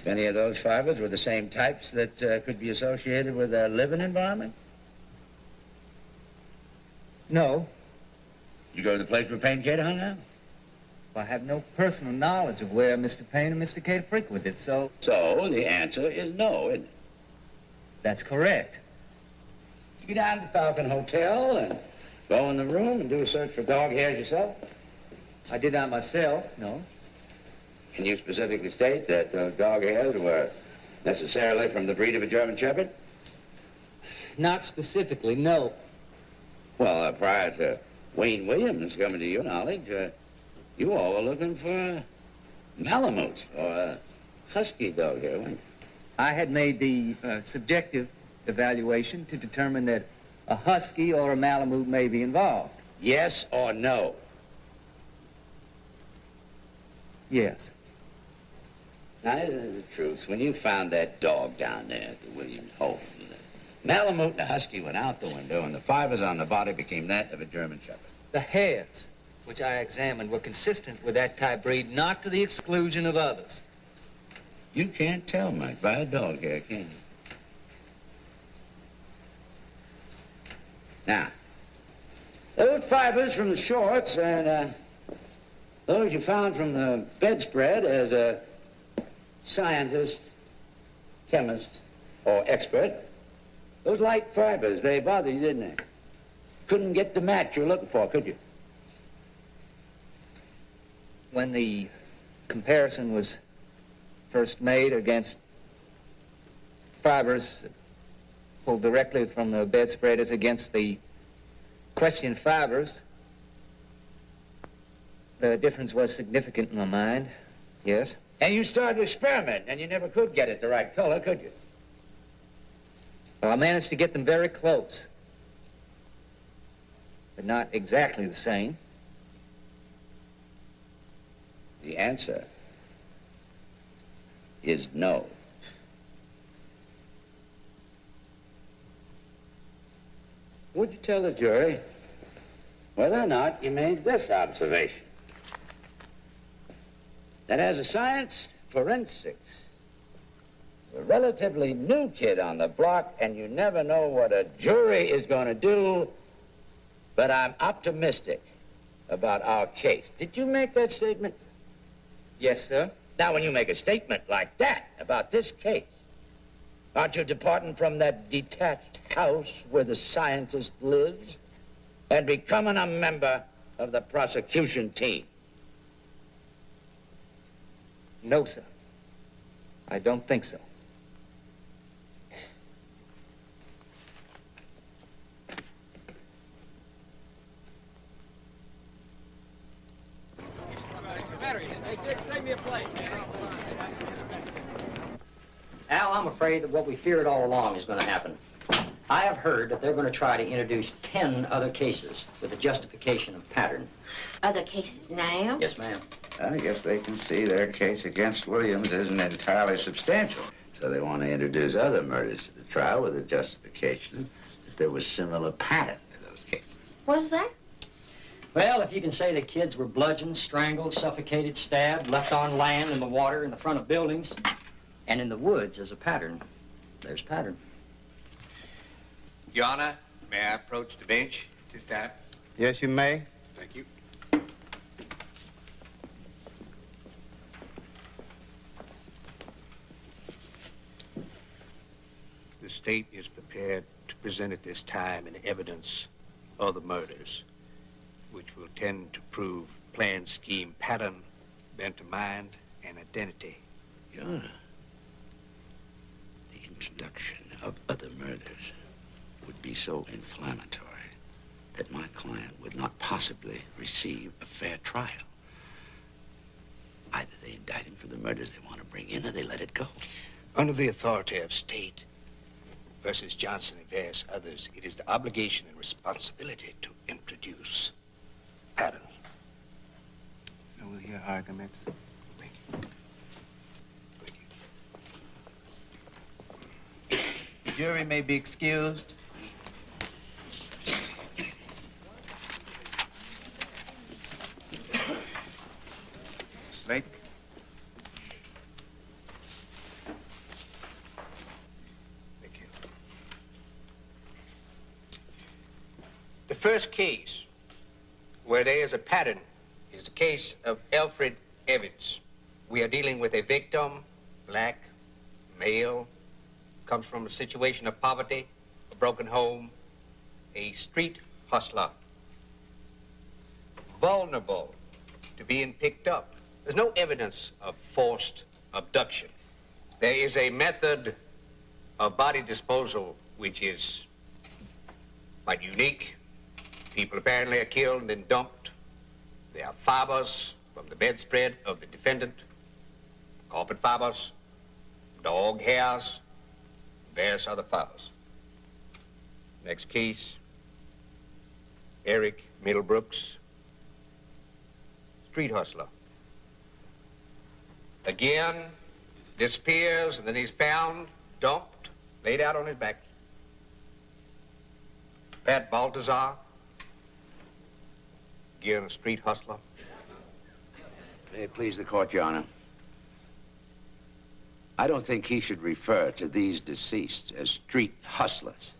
any of those fibers were the same types that could be associated with their living environment? No. You go to the place where Payne and Cater hung out? Well, I have no personal knowledge of where Mr. Payne and Mr. Cater frequented, so... So the answer is no, isn't it? That's correct. You go down to the Falcon Hotel and go in the room and do a search for dog hairs yourself? I did not myself, no. Can you specifically state that those dog hairs were necessarily from the breed of a German Shepherd? Not specifically, no. Well, prior to Wayne Williams coming to your knowledge, you all were looking for Malamute or husky dog hair, weren't you? I had made the subjective evaluation to determine that a husky or a Malamute may be involved. Yes or no? Yes. Now, isn't it the truth? When you found that dog down there at the Williams home, the Malamute and the husky went out the window, and the fibers on the body became that of a German Shepherd. The hairs, which I examined, were consistent with that type breed, not to the exclusion of others. You can't tell much by a dog hair, can you? Now, those fibers from the shorts and those you found from the bedspread as a scientist, chemist, or expert, those light fibers, they bothered you, didn't they? Couldn't get the match you were looking for, could you? When the comparison was first made against fibers pulled directly from the bedspread as against the questioned fibers, the difference was significant in my mind, yes. And you started to experiment, and you never could get it the right color, could you? Well, I managed to get them very close. But not exactly the same. The answer is no. Would you tell the jury whether or not you made this observation? That as a science, forensics, a relatively new kid on the block, and you never know what a jury is going to do, but I'm optimistic about our case. Did you make that statement? Yes, sir. Now, when you make a statement like that about this case, aren't you departing from that detached house where the scientist lives and becoming a member of the prosecution team? No, sir. I don't think so. Al, I'm afraid that what we feared all along is going to happen. I have heard that they're going to try to introduce 10 other cases with a justification of pattern. Other cases now? Yes, ma'am. I guess they can see their case against Williams isn't entirely substantial. So they want to introduce other murders to the trial with a justification that there was similar pattern to those cases. What's that? Well, if you can say the kids were bludgeoned, strangled, suffocated, stabbed, left on land, in the water, in the front of buildings, and in the woods as a pattern, there's pattern. Your Honor, may I approach the bench at this time? Yes, you may. Thank you. The state is prepared to present at this time an evidence of the murders, which will tend to prove plan, scheme, pattern, bent of mind, and identity. Your Honor, the introduction of other murders would be so inflammatory that my client would not possibly receive a fair trial. Either they indict him for the murders they want to bring in, or they let it go. Under the authority of state versus Johnson and various others, it is the obligation and responsibility to introduce patterns. And we'll hear arguments. Thank you. Thank you. The jury may be excused. Slate. Thank you. The first case where there is a pattern is the case of Alfred Evans. We are dealing with a victim, black, male, comes from a situation of poverty, a broken home, a street hustler, vulnerable to being picked up. There's no evidence of forced abduction. There is a method of body disposal which is quite unique. People apparently are killed and then dumped. There are fibers from the bedspread of the defendant, carpet fibers, dog hairs, various other fibers. Next case, Eric Middlebrooks, street hustler. Again, disappears, and then he's found, dumped, laid out on his back. Pat Baltazar, again a street hustler. May it please the court, Your Honor. I don't think he should refer to these deceased as street hustlers.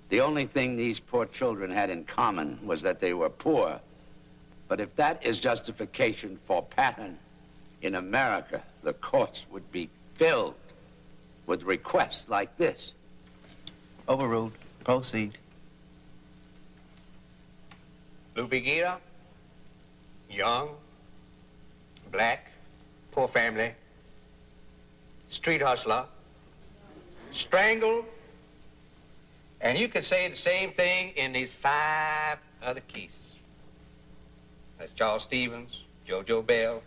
The only thing these poor children had in common was that they were poor. But if that is justification for pattern, in America, the courts would be filled with requests like this. Overruled. Proceed. Lou Begira, young, black, poor family, street hustler, strangled, and you could say the same thing in these 5 other cases. That's Charles Stevens, JoJo Bell,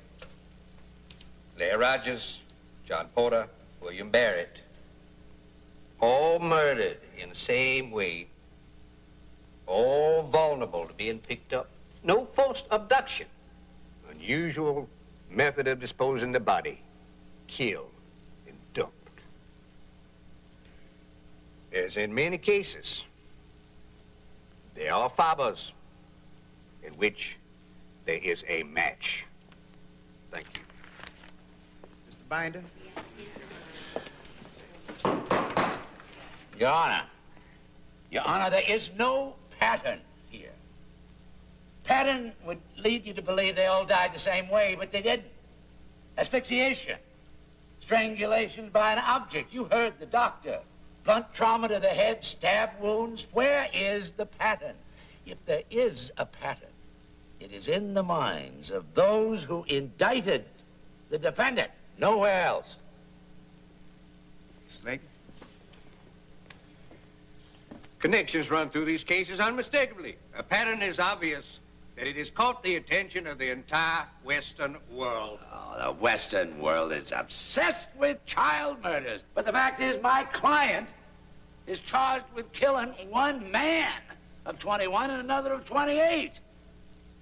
Leah Rogers, John Porter, William Barrett, all murdered in the same way, all vulnerable to being picked up. No forced abduction. Unusual method of disposing the body. Killed and dumped. As in many cases, there are fibers in which there is a match. Thank you. Mr. Binder? Your Honor. Your Honor, there is no pattern here. Pattern would lead you to believe they all died the same way, but they didn't. Asphyxiation. Strangulation by an object. You heard the doctor. Blunt trauma to the head, stab wounds. Where is the pattern? If there is a pattern, it is in the minds of those who indicted the defendant. Nowhere else. Slayton? Connections run through these cases unmistakably. A pattern is obvious that it has caught the attention of the entire Western world. Oh, the Western world is obsessed with child murders. But the fact is, my client is charged with killing one man of 21 and another of 28.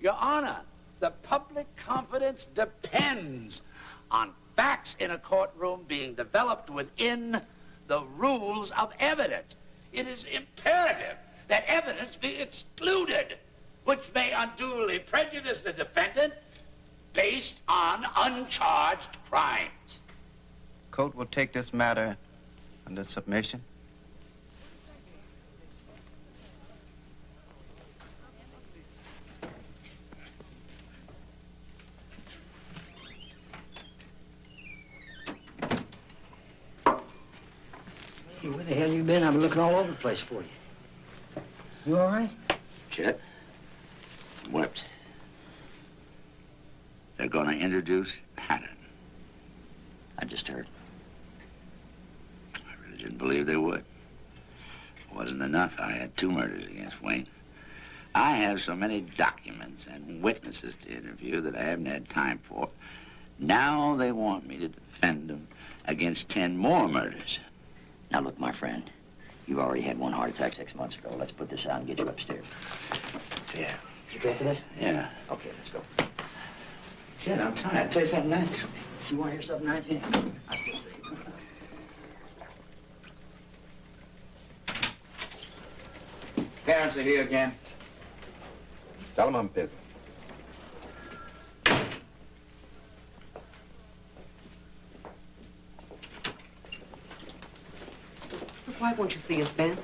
Your Honor, the public confidence depends on facts in a courtroom being developed within the rules of evidence. It is imperative that evidence be excluded, which may unduly prejudice the defendant based on uncharged crimes. Court will take this matter under submission. Hey, where the hell you been? I've been looking all over the place for you. You all right? Chet, what? They're going to introduce pattern. I just heard. I really didn't believe they would. It wasn't enough. I had 2 murders against Wayne. I have so many documents and witnesses to interview that I haven't had time for. Now they want me to defend them against 10 more murders. Now, look, my friend, you've already had 1 heart attack 6 months ago. Let's put this out and get you upstairs. Yeah. You ready for this? Yeah. Okay, let's go. Shit, I'm tired. I'll tell you something nice. You want to hear something nice? Yeah. Parents are here again. Tell them I'm busy. Why won't you see us, Ben?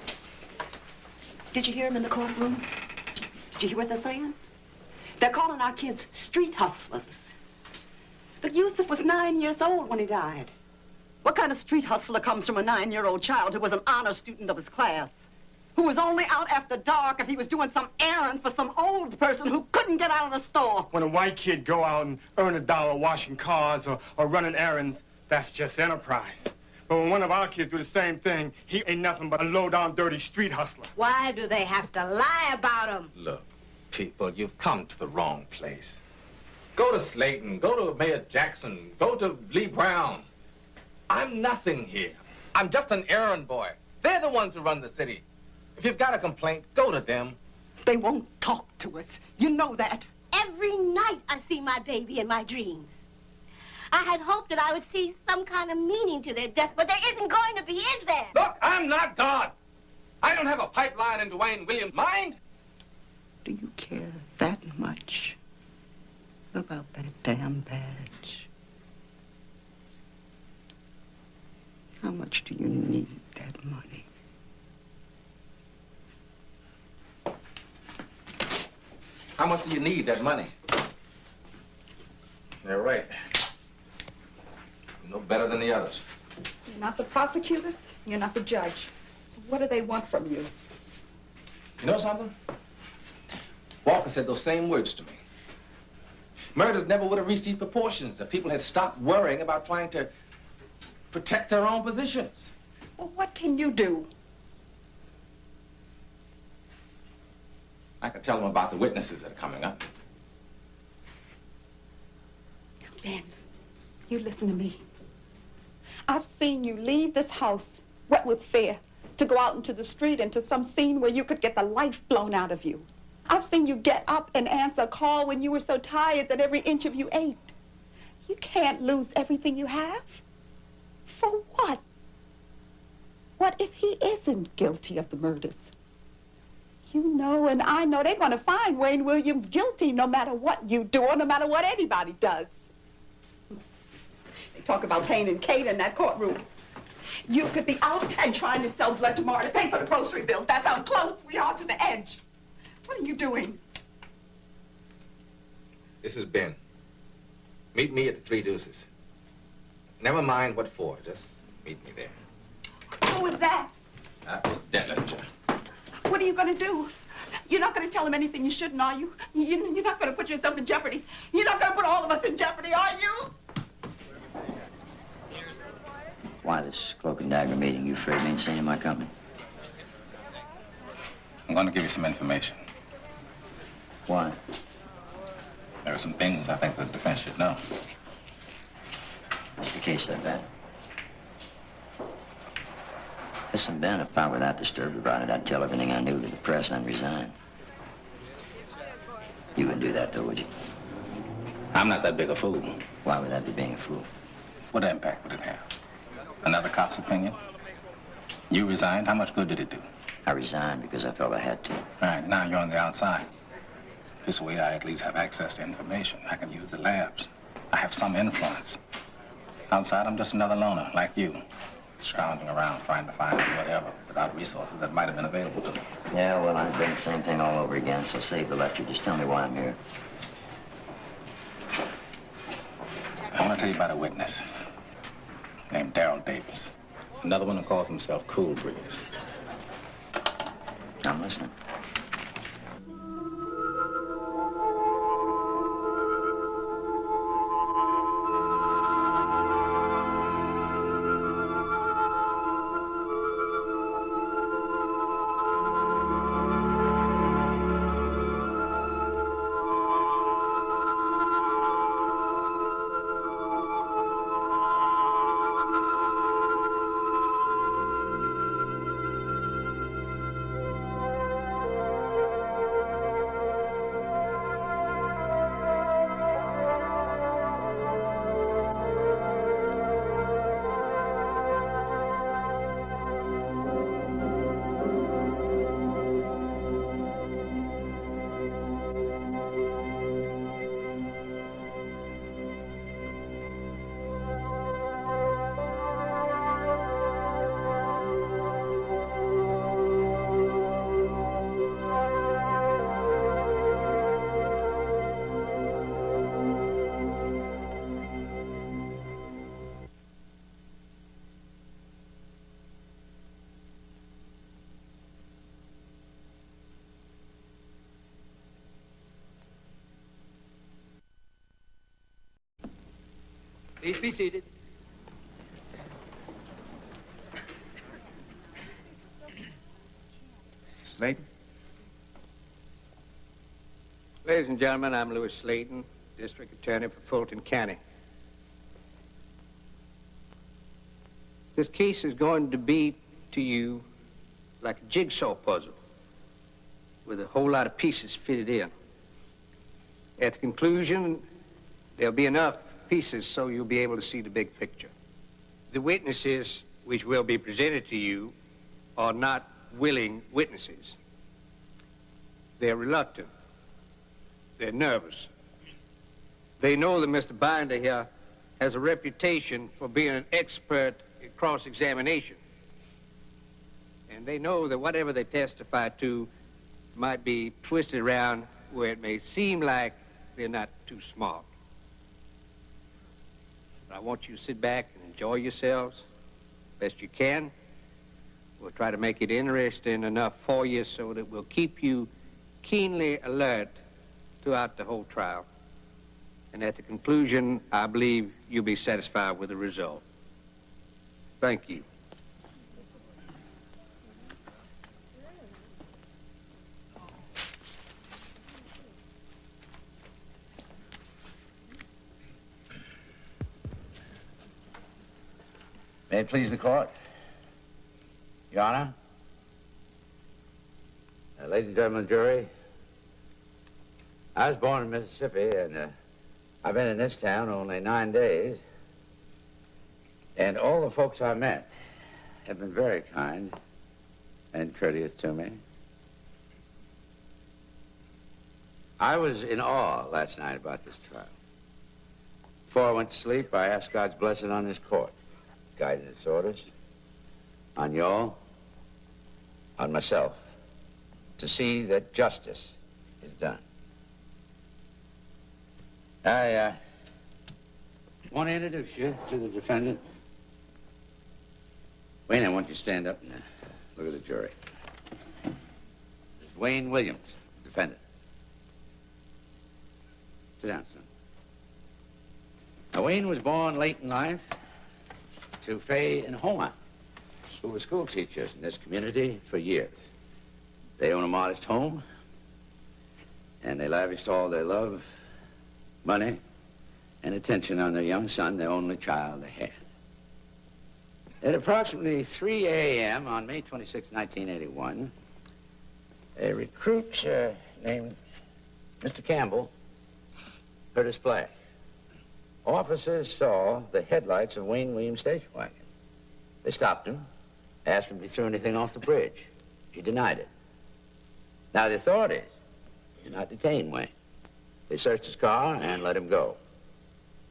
Did you hear him in the courtroom? Did you hear what they're saying? They're calling our kids street hustlers. But Yusuf was 9 years old when he died. What kind of street hustler comes from a 9-year-old child who was an honor student of his class? Who was only out after dark if he was doing some errand for some old person who couldn't get out of the store? When a white kid go out and earn $1 washing cars or running errands, that's just enterprise. But when one of our kids do the same thing, he ain't nothing but a low-down, dirty street hustler. Why do they have to lie about him? Look, people, you've come to the wrong place. Go to Slayton, go to Mayor Jackson, go to Lee Brown. I'm nothing here. I'm just an errand boy. They're the ones who run the city. If you've got a complaint, go to them. They won't talk to us. You know that. Every night I see my baby in my dreams. I had hoped that I would see some kind of meaning to their death, but there isn't going to be, is there? Look, I'm not God. I don't have a pipeline into Wayne Williams' mind. Do you care that much about that damn badge? How much do you need that money? How much do you need that money? You're right. You're no better than the others. You're not the prosecutor. You're not the judge. So what do they want from you? You know something? Walker said those same words to me. Murders never would have reached these proportions if people had stopped worrying about trying to protect their own positions. Well, what can you do? I could tell them about the witnesses that are coming up. Ben, You listen to me. I've seen you leave this house wet with fear to go out into the street into some scene where you could get the life blown out of you. I've seen you get up and answer a call when you were so tired that every inch of you ached. You can't lose everything you have. For what? What if he isn't guilty of the murders? You know and I know they're going to find Wayne Williams guilty no matter what you do or no matter what anybody does. They talk about Payne and Kate in that courtroom. You could be out and trying to sell blood tomorrow to pay for the grocery bills. That's how close we are to the edge. What are you doing? This is Ben. Meet me at the Three Deuces. Never mind what for, just meet me there. Who is that? That was Dellinger. What are you going to do? You're not going to tell him anything you shouldn't, are you? You're not going to put yourself in jeopardy. You're not going to put all of us in jeopardy, are you? Why this cloak and dagger meeting? You afraid me ain't seen in my company? I'm going to give you some information. Why? There are some things I think the defense should know. What's the case like that? Listen, Ben, if I were that disturbed about it, I'd tell everything I knew to the press and resign. You wouldn't do that, though, would you? I'm not that big a fool. Why would that be being a fool? What impact would it have? Another cop's opinion? You resigned? How much good did it do? I resigned because I felt I had to. All right, now you're on the outside. This way I at least have access to information. I can use the labs. I have some influence. Outside, I'm just another loner, like you, scrounging around trying to find whatever without resources that might have been available to me. Yeah, well, I'm doing the same thing all over again, so save the lecture. Just tell me why I'm here. I want to tell you about a witness named Darrell Davis. Another one who calls himself Cool Breeze. I'm listening. Please be seated. Slayton? Ladies and gentlemen, I'm Louis Slayton, District Attorney for Fulton County. This case is going to be to you like a jigsaw puzzle with a whole lot of pieces fitted in. At the conclusion, there'll be enough pieces so you'll be able to see the big picture. The witnesses which will be presented to you are not willing witnesses. They're reluctant. They're nervous. They know that Mr. Binder here has a reputation for being an expert in cross-examination. And they know that whatever they testify to might be twisted around where it may seem like they're not too smart. I want you to sit back and enjoy yourselves best you can. We'll try to make it interesting enough for you so that we'll keep you keenly alert throughout the whole trial. And at the conclusion, I believe you'll be satisfied with the result. Thank you. May it please the court. Your Honor. Ladies and gentlemen of the jury, I was born in Mississippi, and I've been in this town only 9 days. And all the folks I met have been very kind and courteous to me. I was in awe last night about this trial. Before I went to sleep, I asked God's blessing on this court, guided its orders, on y'all, on myself, to see that justice is done. I want to introduce you to the defendant. Wayne, I want you to stand up and look at the jury. This is Wayne Williams, defendant. Sit down, son. Now, Wayne was born late in life to Fay and Homer, who were school teachers in this community for years. They own a modest home, and they lavished all their love, money, and attention on their young son, the only child they had. At approximately 3 a.m. on May 26, 1981, a recruit named Mr. Campbell heard a splash. Officers saw the headlights of Wayne Williams' station wagon. They stopped him, asked him if he threw anything off the bridge. He denied it. Now, the authorities did not detain Wayne. They searched his car and let him go.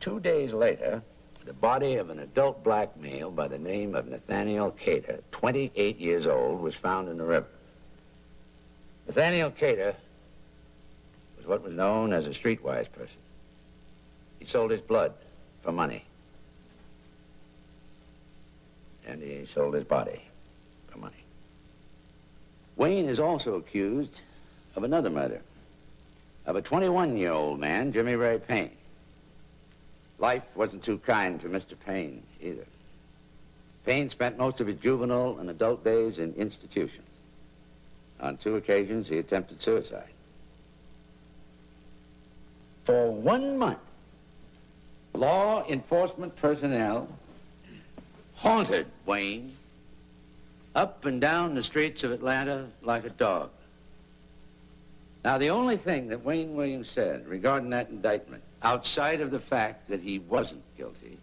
2 days later, the body of an adult black male by the name of Nathaniel Cater, 28 years old, was found in the river. Nathaniel Cater was what was known as a streetwise person. He sold his blood for money. And he sold his body for money. Wayne is also accused of another murder, of a 21-year-old man, Jimmy Ray Payne. Life wasn't too kind to Mr. Payne either. Payne spent most of his juvenile and adult days in institutions. On 2 occasions, he attempted suicide. For 1 month, law enforcement personnel haunted Wayne up and down the streets of Atlanta like a dog. Now, the only thing that Wayne Williams said regarding that indictment, outside of the fact that he wasn't guilty,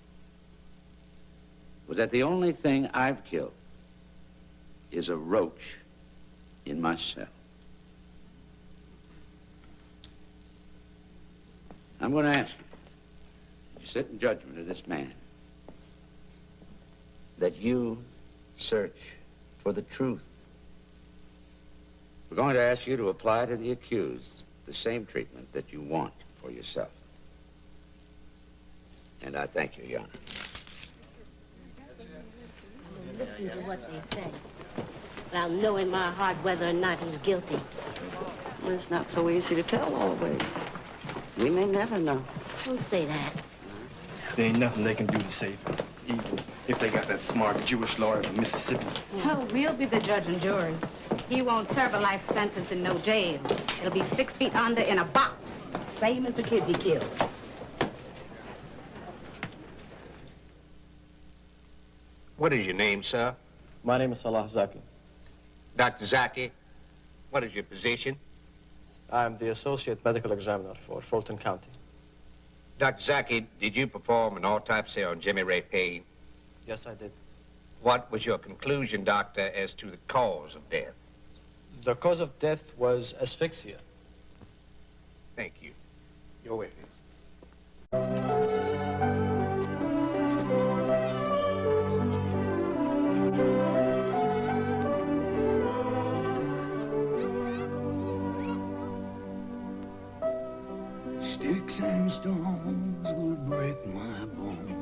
was that the only thing I've killed is a roach in my cell. I'm going to ask you, you sit in judgment of this man, that you search for the truth. We're going to ask you to apply to the accused the same treatment that you want for yourself. And I thank you, Your Honor. Listen to what they say. But I'll know in my heart whether or not he's guilty. Well, it's not so easy to tell always. We may never know. Don't say that. There ain't nothing they can do to save him, even if they got that smart Jewish lawyer from Mississippi. Oh, we'll be the judge and jury. He won't serve a life sentence in no jail. It'll be 6 feet under in a box, same as the kids he killed. What is your name, sir? My name is Salah Zaki. Dr. Zaki, what is your position? I'm the associate medical examiner for Fulton County. Dr. Zaki, did you perform an autopsy on Jimmy Ray Payne? Yes, I did. What was your conclusion, doctor, as to the cause of death? The cause of death was asphyxia. Thank you. Your way. Sticks and stones will break my bones.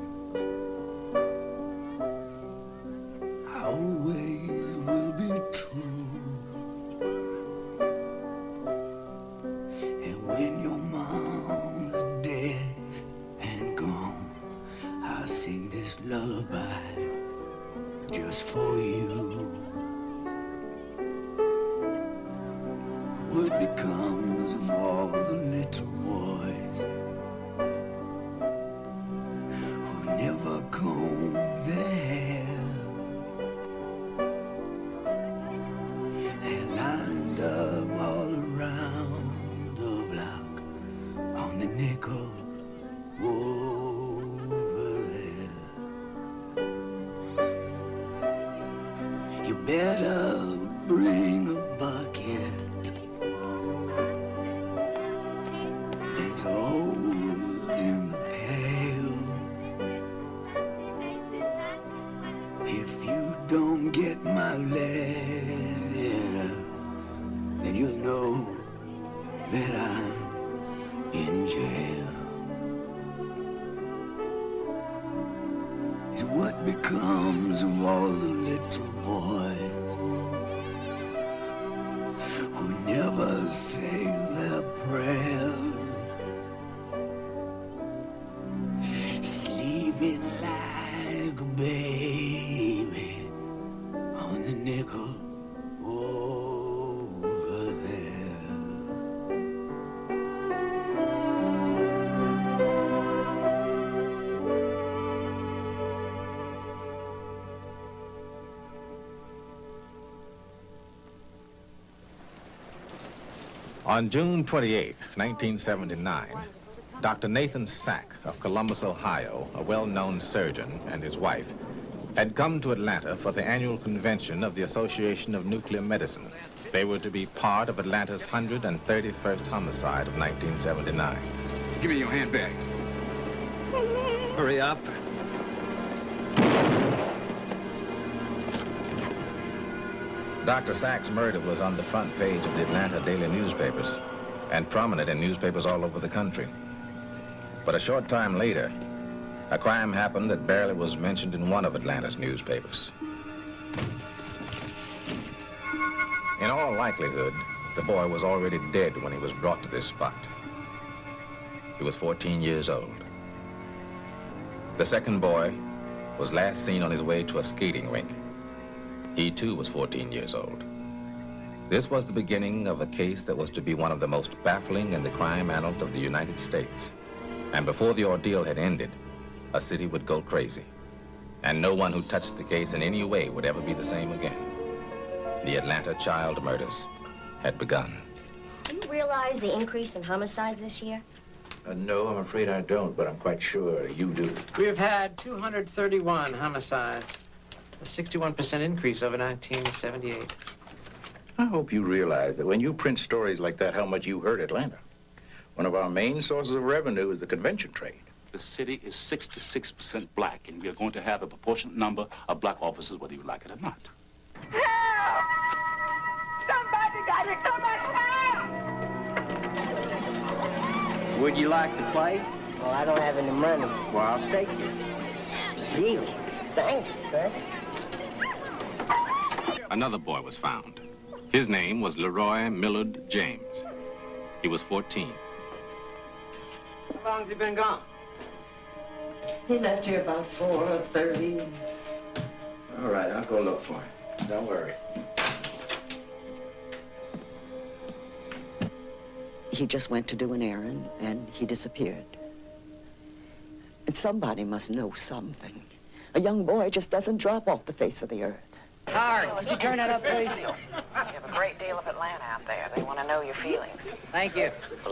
I always will be true. And when your mom's dead and gone, I'll sing this lullaby just for you. What becomes of all the little boys who never comb their hair? that I'm in jail. Is what becomes of all the little boys who never say their prayers, sleeping like a baby on the nickel over there. On June 28, 1979, Dr. Nathan Sack of Columbus, Ohio, a well-known surgeon, and his wife, had come to Atlanta for the annual convention of the Association of Nuclear Medicine. They were to be part of Atlanta's 131st homicide of 1979. Give me your handbag. Hurry up. Dr. Sack's murder was on the front page of the Atlanta daily newspapers and prominent in newspapers all over the country. But a short time later, a crime happened that barely was mentioned in one of Atlanta's newspapers. In all likelihood, the boy was already dead when he was brought to this spot. He was 14 years old. The second boy was last seen on his way to a skating rink. He too was 14 years old. This was the beginning of a case that was to be one of the most baffling in the crime annals of the United States. And before the ordeal had ended, a city would go crazy. And no one who touched the case in any way would ever be the same again. The Atlanta child murders had begun. Do you realize the increase in homicides this year? No, I'm afraid I don't, but I'm quite sure you do. We've had 231 homicides, a 61% increase over 1978. I hope you realize that when you print stories like that, how much you hurt Atlanta. One of our main sources of revenue is the convention trade. The city is 66% black, and we are going to have a proportionate number of black officers, whether you like it or not. Help! Somebody got to come and help! Would you like to play? Well, I don't have any money. Well, I'll stake you. Gee, thanks, sir. Another boy was found. His name was Leroy Millard James. He was 14. How long's he been gone? He left here about 4:30. All right, I'll go look for him. Don't worry. He just went to do an errand, and he disappeared. And somebody must know something. A young boy just doesn't drop off the face of the earth. Howard, would you turn that up, please? You have a great deal of Atlanta out there. They want to know your feelings. Thank you.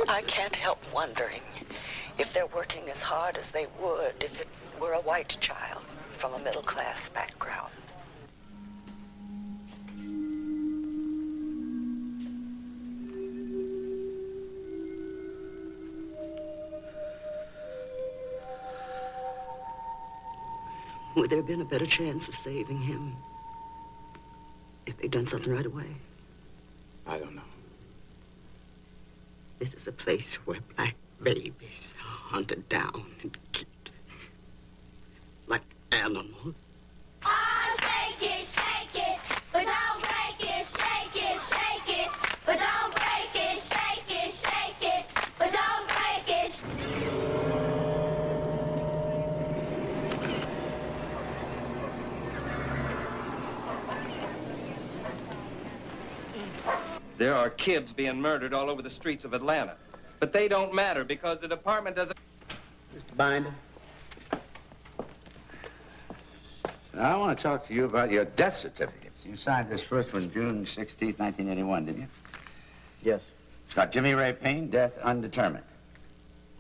I can't help wondering if they're working as hard as they would if it were a white child from a middle-class background. Would there have been a better chance of saving him if they'd done something right away? I don't know. This is a place where black babies are hunted down and killed like animals. Oh, shake it, but don't break it, shake it, but don't break it, shake it, but don't break it. There are kids being murdered all over the streets of Atlanta. But they don't matter because the department doesn't... Mr. Binder? I want to talk to you about your death certificates. You signed this first one June 16th, 1981, didn't you? Yes. It's got Jimmy Ray Payne, death undetermined.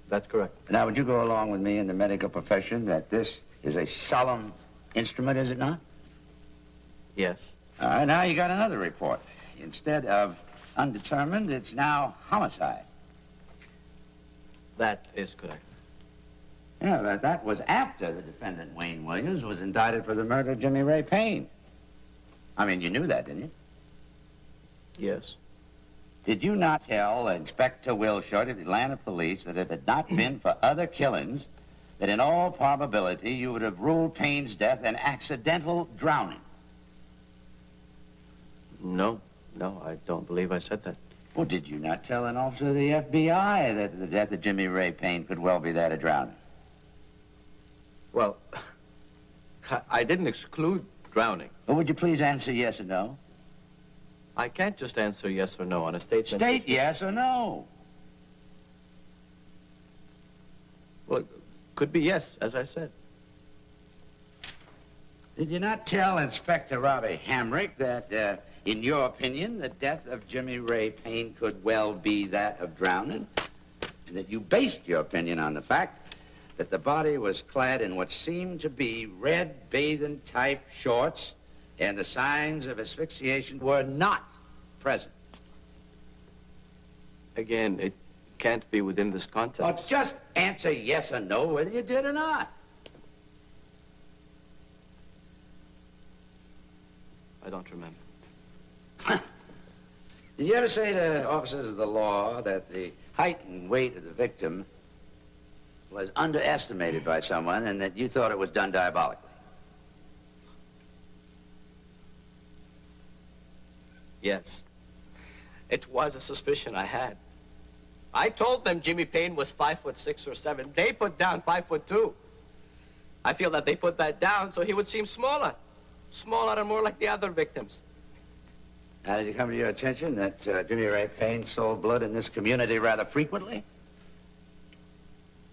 That's correct. Now, would you go along with me in the medical profession that this is a solemn instrument, is it not? Yes. All right, now you got another report. Instead of undetermined, it's now homicide. That is correct. Yeah, but that was after the defendant, Wayne Williams, was indicted for the murder of Jimmy Ray Payne. I mean, you knew that, didn't you? Yes. Did you not tell Inspector Wilshire of the Atlanta Police that if it had not been for other killings, that in all probability you would have ruled Payne's death an accidental drowning? No, I don't believe I said that. Well, did you not tell an officer of the FBI that the death of Jimmy Ray Payne could well be that of drowning? Well, I didn't exclude drowning. Well, would you please answer yes or no? I can't just answer yes or no on a statement. State yes or no. Well, could be yes, as I said. Did you not tell Inspector Robbie Hamrick that, in your opinion, the death of Jimmy Ray Payne could well be that of drowning? And that you based your opinion on the fact that the body was clad in what seemed to be red bathing-type shorts, and the signs of asphyxiation were not present? Again, it can't be within this context. Well, just answer yes or no whether you did or not. I don't remember. Did you ever say to officers of the law that the height and weight of the victim was underestimated by someone and that you thought it was done diabolically? Yes. It was a suspicion I had. I told them Jimmy Payne was 5'6" or 7. They put down 5'2". I feel that they put that down so he would seem smaller. Smaller and more like the other victims. How did it come to your attention that Jimmy Ray Payne sold blood in this community rather frequently?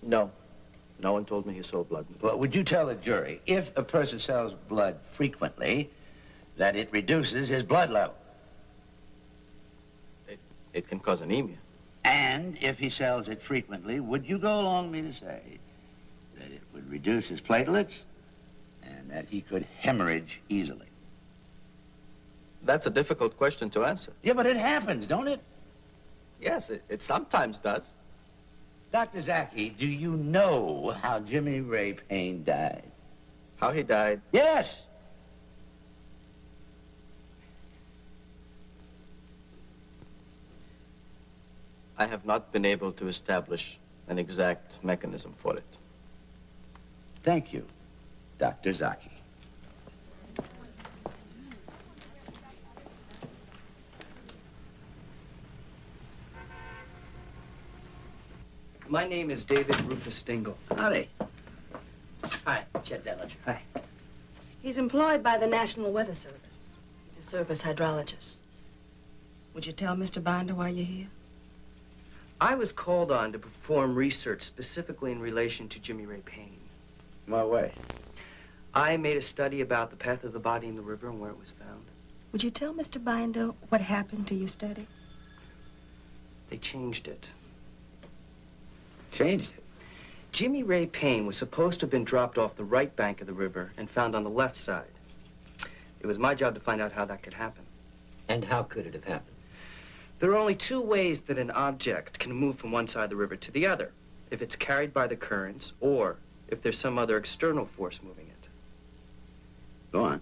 No. No one told me he sold blood. Well, would you tell the jury, if a person sells blood frequently, that it reduces his blood level? It can cause anemia. And if he sells it frequently, would you go along with me to say that it would reduce his platelets and that he could hemorrhage easily? That's a difficult question to answer. Yeah, but it happens, don't it? Yes, it sometimes does. Dr. Zaki, do you know how Jimmy Ray Payne died? How he died? Yes. I have not been able to establish an exact mechanism for it. Thank you, Dr. Zaki. My name is David Rufus Dingle. Howdy. Hi, Chet Delich. Hi. He's employed by the National Weather Service. He's a surface hydrologist. Would you tell Mr. Binder why you're here? I was called on to perform research specifically in relation to Jimmy Ray Payne. What way? I made a study about the path of the body in the river and where it was found. Would you tell Mr. Binder what happened to your study? They changed it. Changed it? Jimmy Ray Payne was supposed to have been dropped off the right bank of the river and found on the left side. It was my job to find out how that could happen. And how could it have happened? There are only two ways that an object can move from one side of the river to the other. If it's carried by the currents, or if there's some other external force moving it. Go on.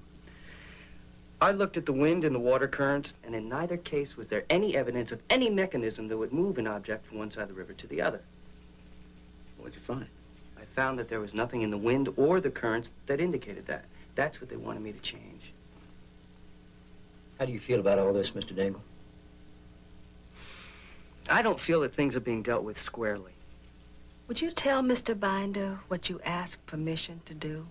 I looked at the wind and the water currents, and in neither case was there any evidence of any mechanism that would move an object from one side of the river to the other. What'd you find? I found that there was nothing in the wind or the currents that indicated that. That's what they wanted me to change. How do you feel about all this, Mr. Dingle? I don't feel that things are being dealt with squarely. Would you tell Mr. Binder what you asked permission to do?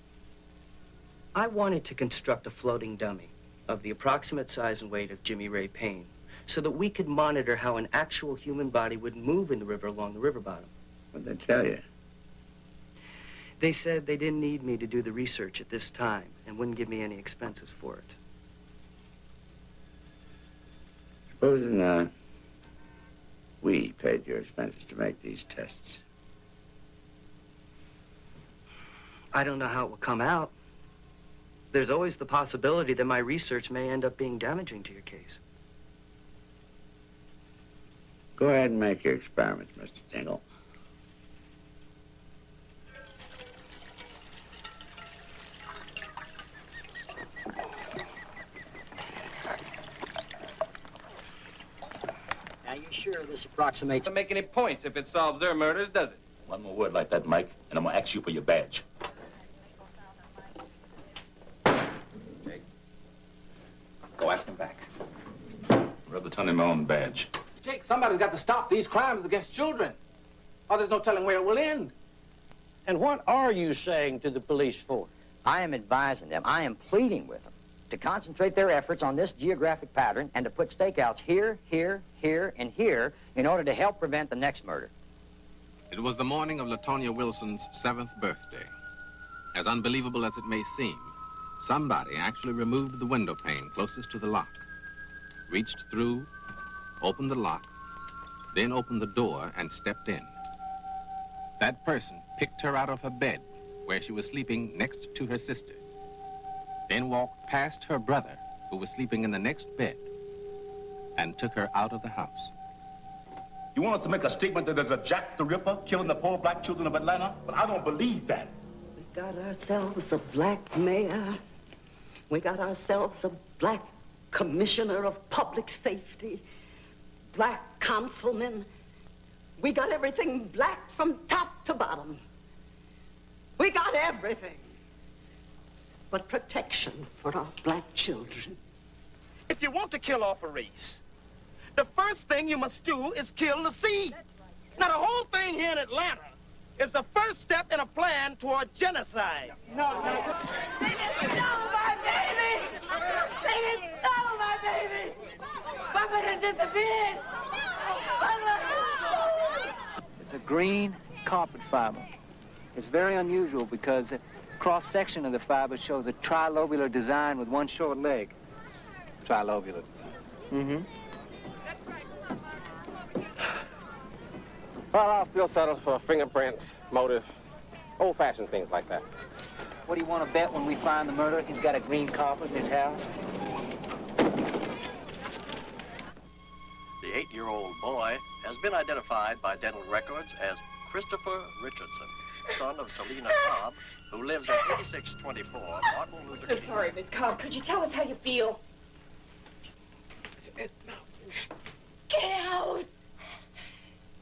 I wanted to construct a floating dummy of the approximate size and weight of Jimmy Ray Payne so that we could monitor how an actual human body would move in the river along the river bottom. What'd they tell you? They said they didn't need me to do the research at this time and wouldn't give me any expenses for it. Supposing, we paid your expenses to make these tests. I don't know how it will come out. There's always the possibility that my research may end up being damaging to your case. Go ahead and make your experiments, Mr. Dingle. Now, you sure this approximates? Doesn't make any points if it solves their murders, does it? One more word like that, Mike, and I'm gonna ask you for your badge. Okay. Go ask him back. Rub the ton in my own badge. Jake, somebody's got to stop these crimes against children, or there's no telling where it will end. And what are you saying to the police force? I am advising them, I am pleading with them to concentrate their efforts on this geographic pattern and to put stakeouts here, here, here, and here in order to help prevent the next murder. It was the morning of LaTonya Wilson's 7th birthday. As unbelievable as it may seem, somebody actually removed the window pane closest to the lock, reached through, opened the lock, then opened the door and stepped in. That person picked her out of her bed where she was sleeping next to her sister, then walked past her brother who was sleeping in the next bed and took her out of the house. You want us to make a statement that there's a Jack the Ripper killing the poor black children of Atlanta? But I don't believe that. We got ourselves a black mayor. We got ourselves a black commissioner of public safety, black councilmen. We got everything black from top to bottom. We got everything but protection for our black children. If you want to kill off a race, the first thing you must do is kill the seed. Now, the whole thing here in Atlanta is the first step in a plan toward genocide. No. They didn't steal my baby! They didn't steal my baby! Papa done disappeared! It's a green carpet fiber. It's very unusual because the cross-section of the fiber shows a trilobular design with one short leg. Trilobular design. Mm-hmm. Well, I'll still settle for fingerprints, motive, old-fashioned things like that. What do you want to bet when we find the murderer? He's got a green carpet in his house? The 8-year-old boy has been identified by dental records as Christopher Richardson, son of Selena Cobb, who lives at 8624 Martin Luther King. So sorry, Miss Cobb. Could you tell us how you feel? Get out!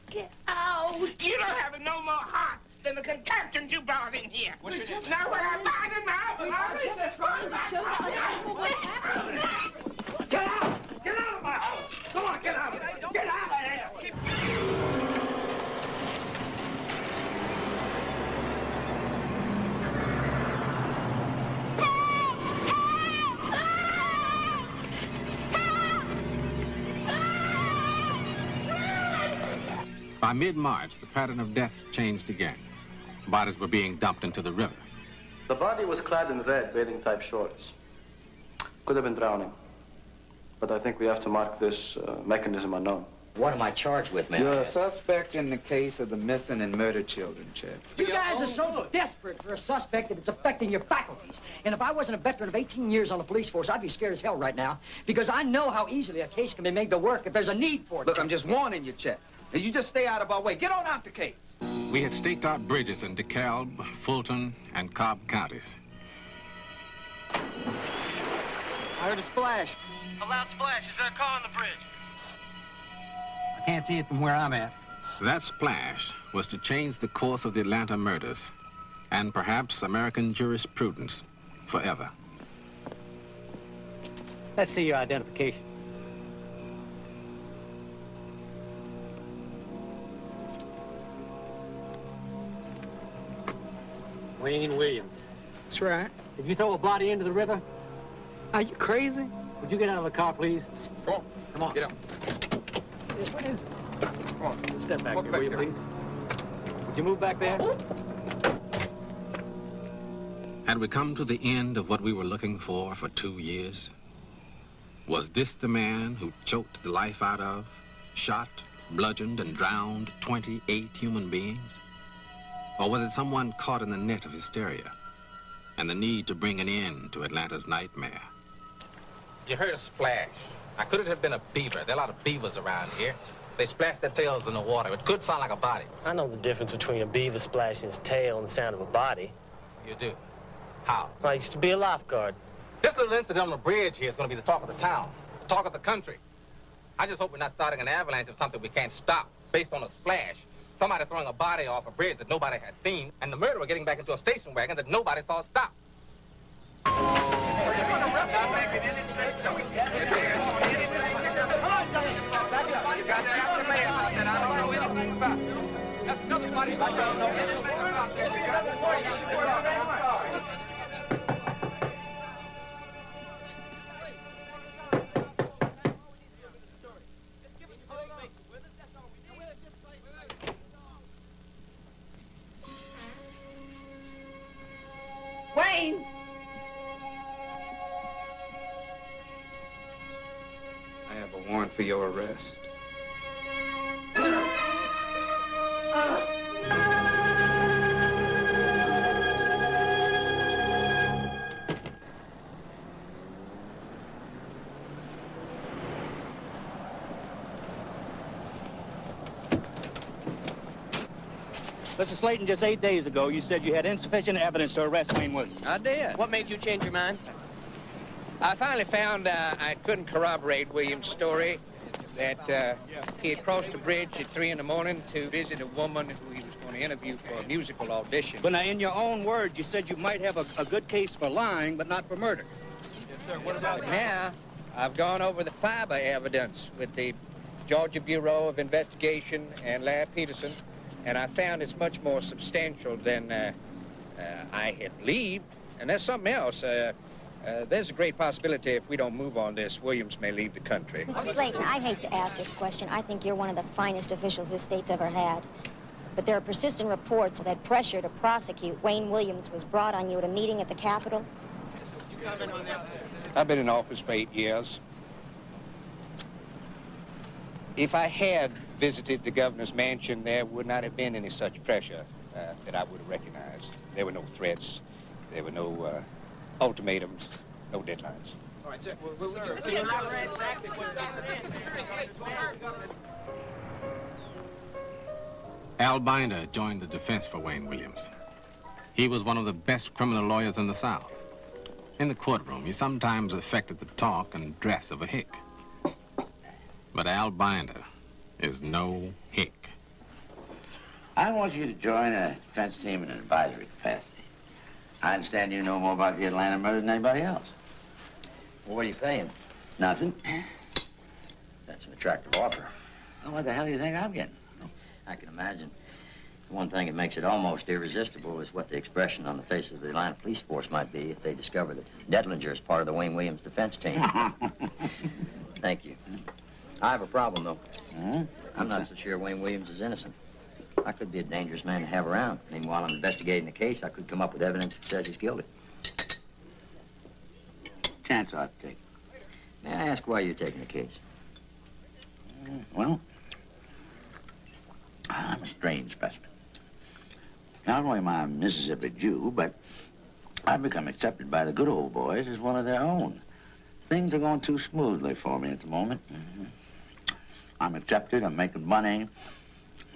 Get out! You don't have no more heart than the contraptions you brought in here. Now, when I find him out, just trying to show what happened. Get out! Get out of my house! Come on, get out of here! Get out of here! By mid-March, the pattern of deaths changed again. Bodies were being dumped into the river. The body was clad in red bathing-type shorts. Could have been drowning. But I think we have to mark this mechanism unknown. What am I charged with, man? You're a suspect in the case of the missing and murdered children, Chet. You guys are so desperate for a suspect that it's affecting your faculties. And if I wasn't a veteran of 18 years on the police force, I'd be scared as hell right now. Because I know how easily a case can be made to work if there's a need for it. Look, I'm just warning you, Chet. You just stay out of our way. Get on out the case. We had staked out bridges in DeKalb, Fulton, and Cobb counties. I heard a splash. A loud splash. Is there a car on the bridge? I can't see it from where I'm at. That splash was to change the course of the Atlanta murders and perhaps American jurisprudence forever. Let's see your identification. Wayne Williams. That's right. Did you throw a body into the river? Are you crazy? Would you get out of the car, please? Come on. Come on. Get up. What is it? Come on. Step back Walk here, back will you, here. please? Would you move back there? Had we come to the end of what we were looking for 2 years? Was this the man who choked the life out of, shot, bludgeoned, and drowned 28 human beings? Or was it someone caught in the net of hysteria and the need to bring an end to Atlanta's nightmare? You heard a splash. Now, could it have been a beaver? There are a lot of beavers around here. They splash their tails in the water. It could sound like a body. I know the difference between a beaver splashing his tail and the sound of a body. You do? How? I used to be a lifeguard. This little incident on the bridge here is going to be the talk of the town, the talk of the country. I just hope we're not starting an avalanche of something we can't stop, based on a splash. Somebody throwing a body off a bridge that nobody has seen, and the murderer getting back into a station wagon that nobody saw stop. Wayne! I have a warrant for your arrest. Mr. Slayton, just 8 days ago, you said you had insufficient evidence to arrest Wayne Williams. I did. What made you change your mind? I finally found I couldn't corroborate Williams' story that he had crossed the bridge at 3 in the morning to visit a woman who he was going to interview for a musical audition. But now, in your own words, you said you might have a good case for lying, but not for murder. Yes, sir. What about that? Now, I've gone over the fiber evidence with the Georgia Bureau of Investigation and Larry Peterson, and I found it's much more substantial than I had believed. And there's something else. There's a great possibility if we don't move on this, Williams may leave the country. Mr. Slayton, I hate to ask this question. I think you're one of the finest officials this state's ever had. But there are persistent reports that pressure to prosecute Wayne Williams was brought on you at a meeting at the Capitol. I've been in office for 8 years. If I had visited the governor's mansion, there would not have been any such pressure that I would have recognized. There were no threats. There were no ultimatums, no deadlines. All right, sir. Can you elaborate exactly what Al Binder joined the defense for Wayne Williams. He was one of the best criminal lawyers in the South. In the courtroom, he sometimes affected the talk and dress of a hick. But Al Binder is no hick. I want you to join a defense team in an advisory capacity. I understand you know more about the Atlanta murder than anybody else. Well, what do you pay him? Nothing. That's an attractive offer. Well, what the hell do you think I'm getting? I can imagine. One thing that makes it almost irresistible is what the expression on the face of the Atlanta police force might be if they discover that Detlinger is part of the Wayne Williams defense team. Thank you. I have a problem, though. I'm not so sure Wayne Williams is innocent. I could be a dangerous man to have around. I mean, while I'm investigating the case, I could come up with evidence that says he's guilty. Chance I ought to take. May I ask why you're taking the case? Well, I'm a strange specimen. Not only am I a Mississippi Jew, but I've become accepted by the good old boys as one of their own. Things are going too smoothly for me at the moment. I'm accepted, I'm making money.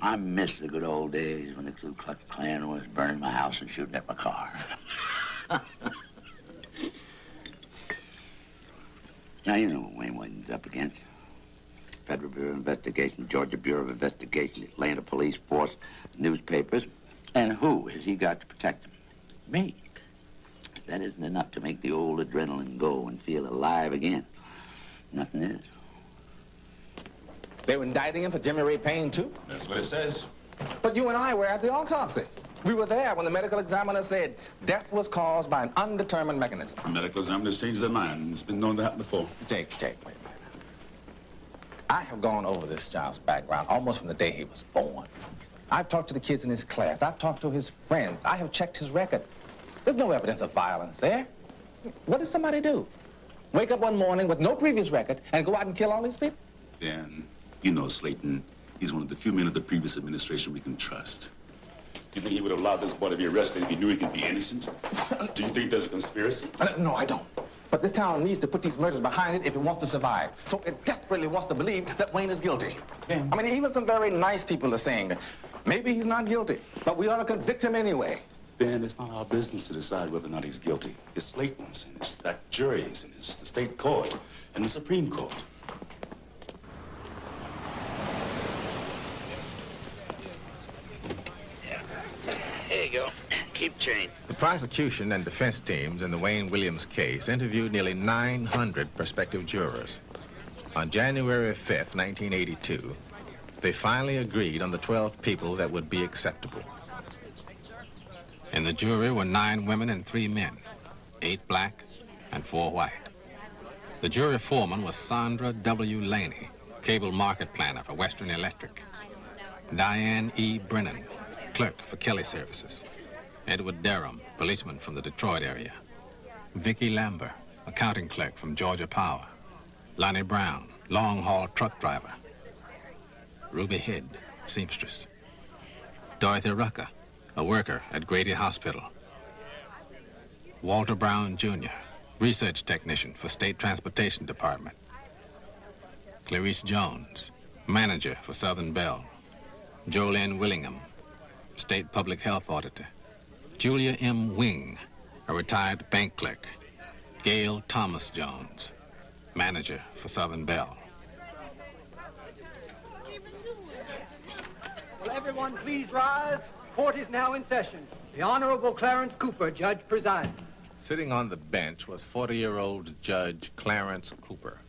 I miss the good old days when the Ku Klux Klan was burning my house and shooting at my car. Now, you know what Wayne Williams up against. Federal Bureau of Investigation, Georgia Bureau of Investigation, Atlanta Police Force, newspapers. And who has he got to protect him? Me. If that isn't enough to make the old adrenaline go and feel alive again, nothing is. They were indicting him for Jimmy Ray Payne, too? That's what it says. But you and I were at the autopsy. We were there when the medical examiner said death was caused by an undetermined mechanism. The medical examiners changed their mind. It's been known to happen before. Jake, wait a minute. I have gone over this child's background almost from the day he was born. I've talked to the kids in his class. I've talked to his friends. I have checked his record. There's no evidence of violence there. What does somebody do? Wake up one morning with no previous record and go out and kill all these people? Dan, you know Slayton. He's one of the few men of the previous administration we can trust. Do you think he would have allowed this boy to be arrested if he knew he could be innocent? Do you think there's a conspiracy? No, I don't. But this town needs to put these murders behind it if it wants to survive. So it desperately wants to believe that Wayne is guilty. I mean, even some very nice people are saying that maybe he's not guilty, but we ought to convict him anyway. Ben, it's not our business to decide whether or not he's guilty. It's Slayton's, and it's that jury's, and it's the state court, and the Supreme Court. keep chain. The prosecution and defense teams in the Wayne Williams case interviewed nearly 900 prospective jurors. On January 5th, 1982, they finally agreed on the 12 people that would be acceptable. In the jury were 9 women and 3 men, 8 black and 4 white. The jury foreman was Sandra W. Laney, cable market planner for Western Electric. Diane E. Brennan, clerk for Kelly Services. Edward Durham, policeman from the Detroit area. Vicki Lambert, accounting clerk from Georgia Power. Lonnie Brown, long-haul truck driver. Ruby Head, seamstress. Dorothy Rucker, a worker at Grady Hospital. Walter Brown, Jr., research technician for State Transportation Department. Clarice Jones, manager for Southern Bell. Jolene Willingham, State Public Health Auditor. Julia M. Wing, a retired bank clerk. Gail Thomas Jones, manager for Southern Bell. Will everyone please rise? Court is now in session. The Honorable Clarence Cooper, judge presiding. Sitting on the bench was 40-year-old Judge Clarence Cooper.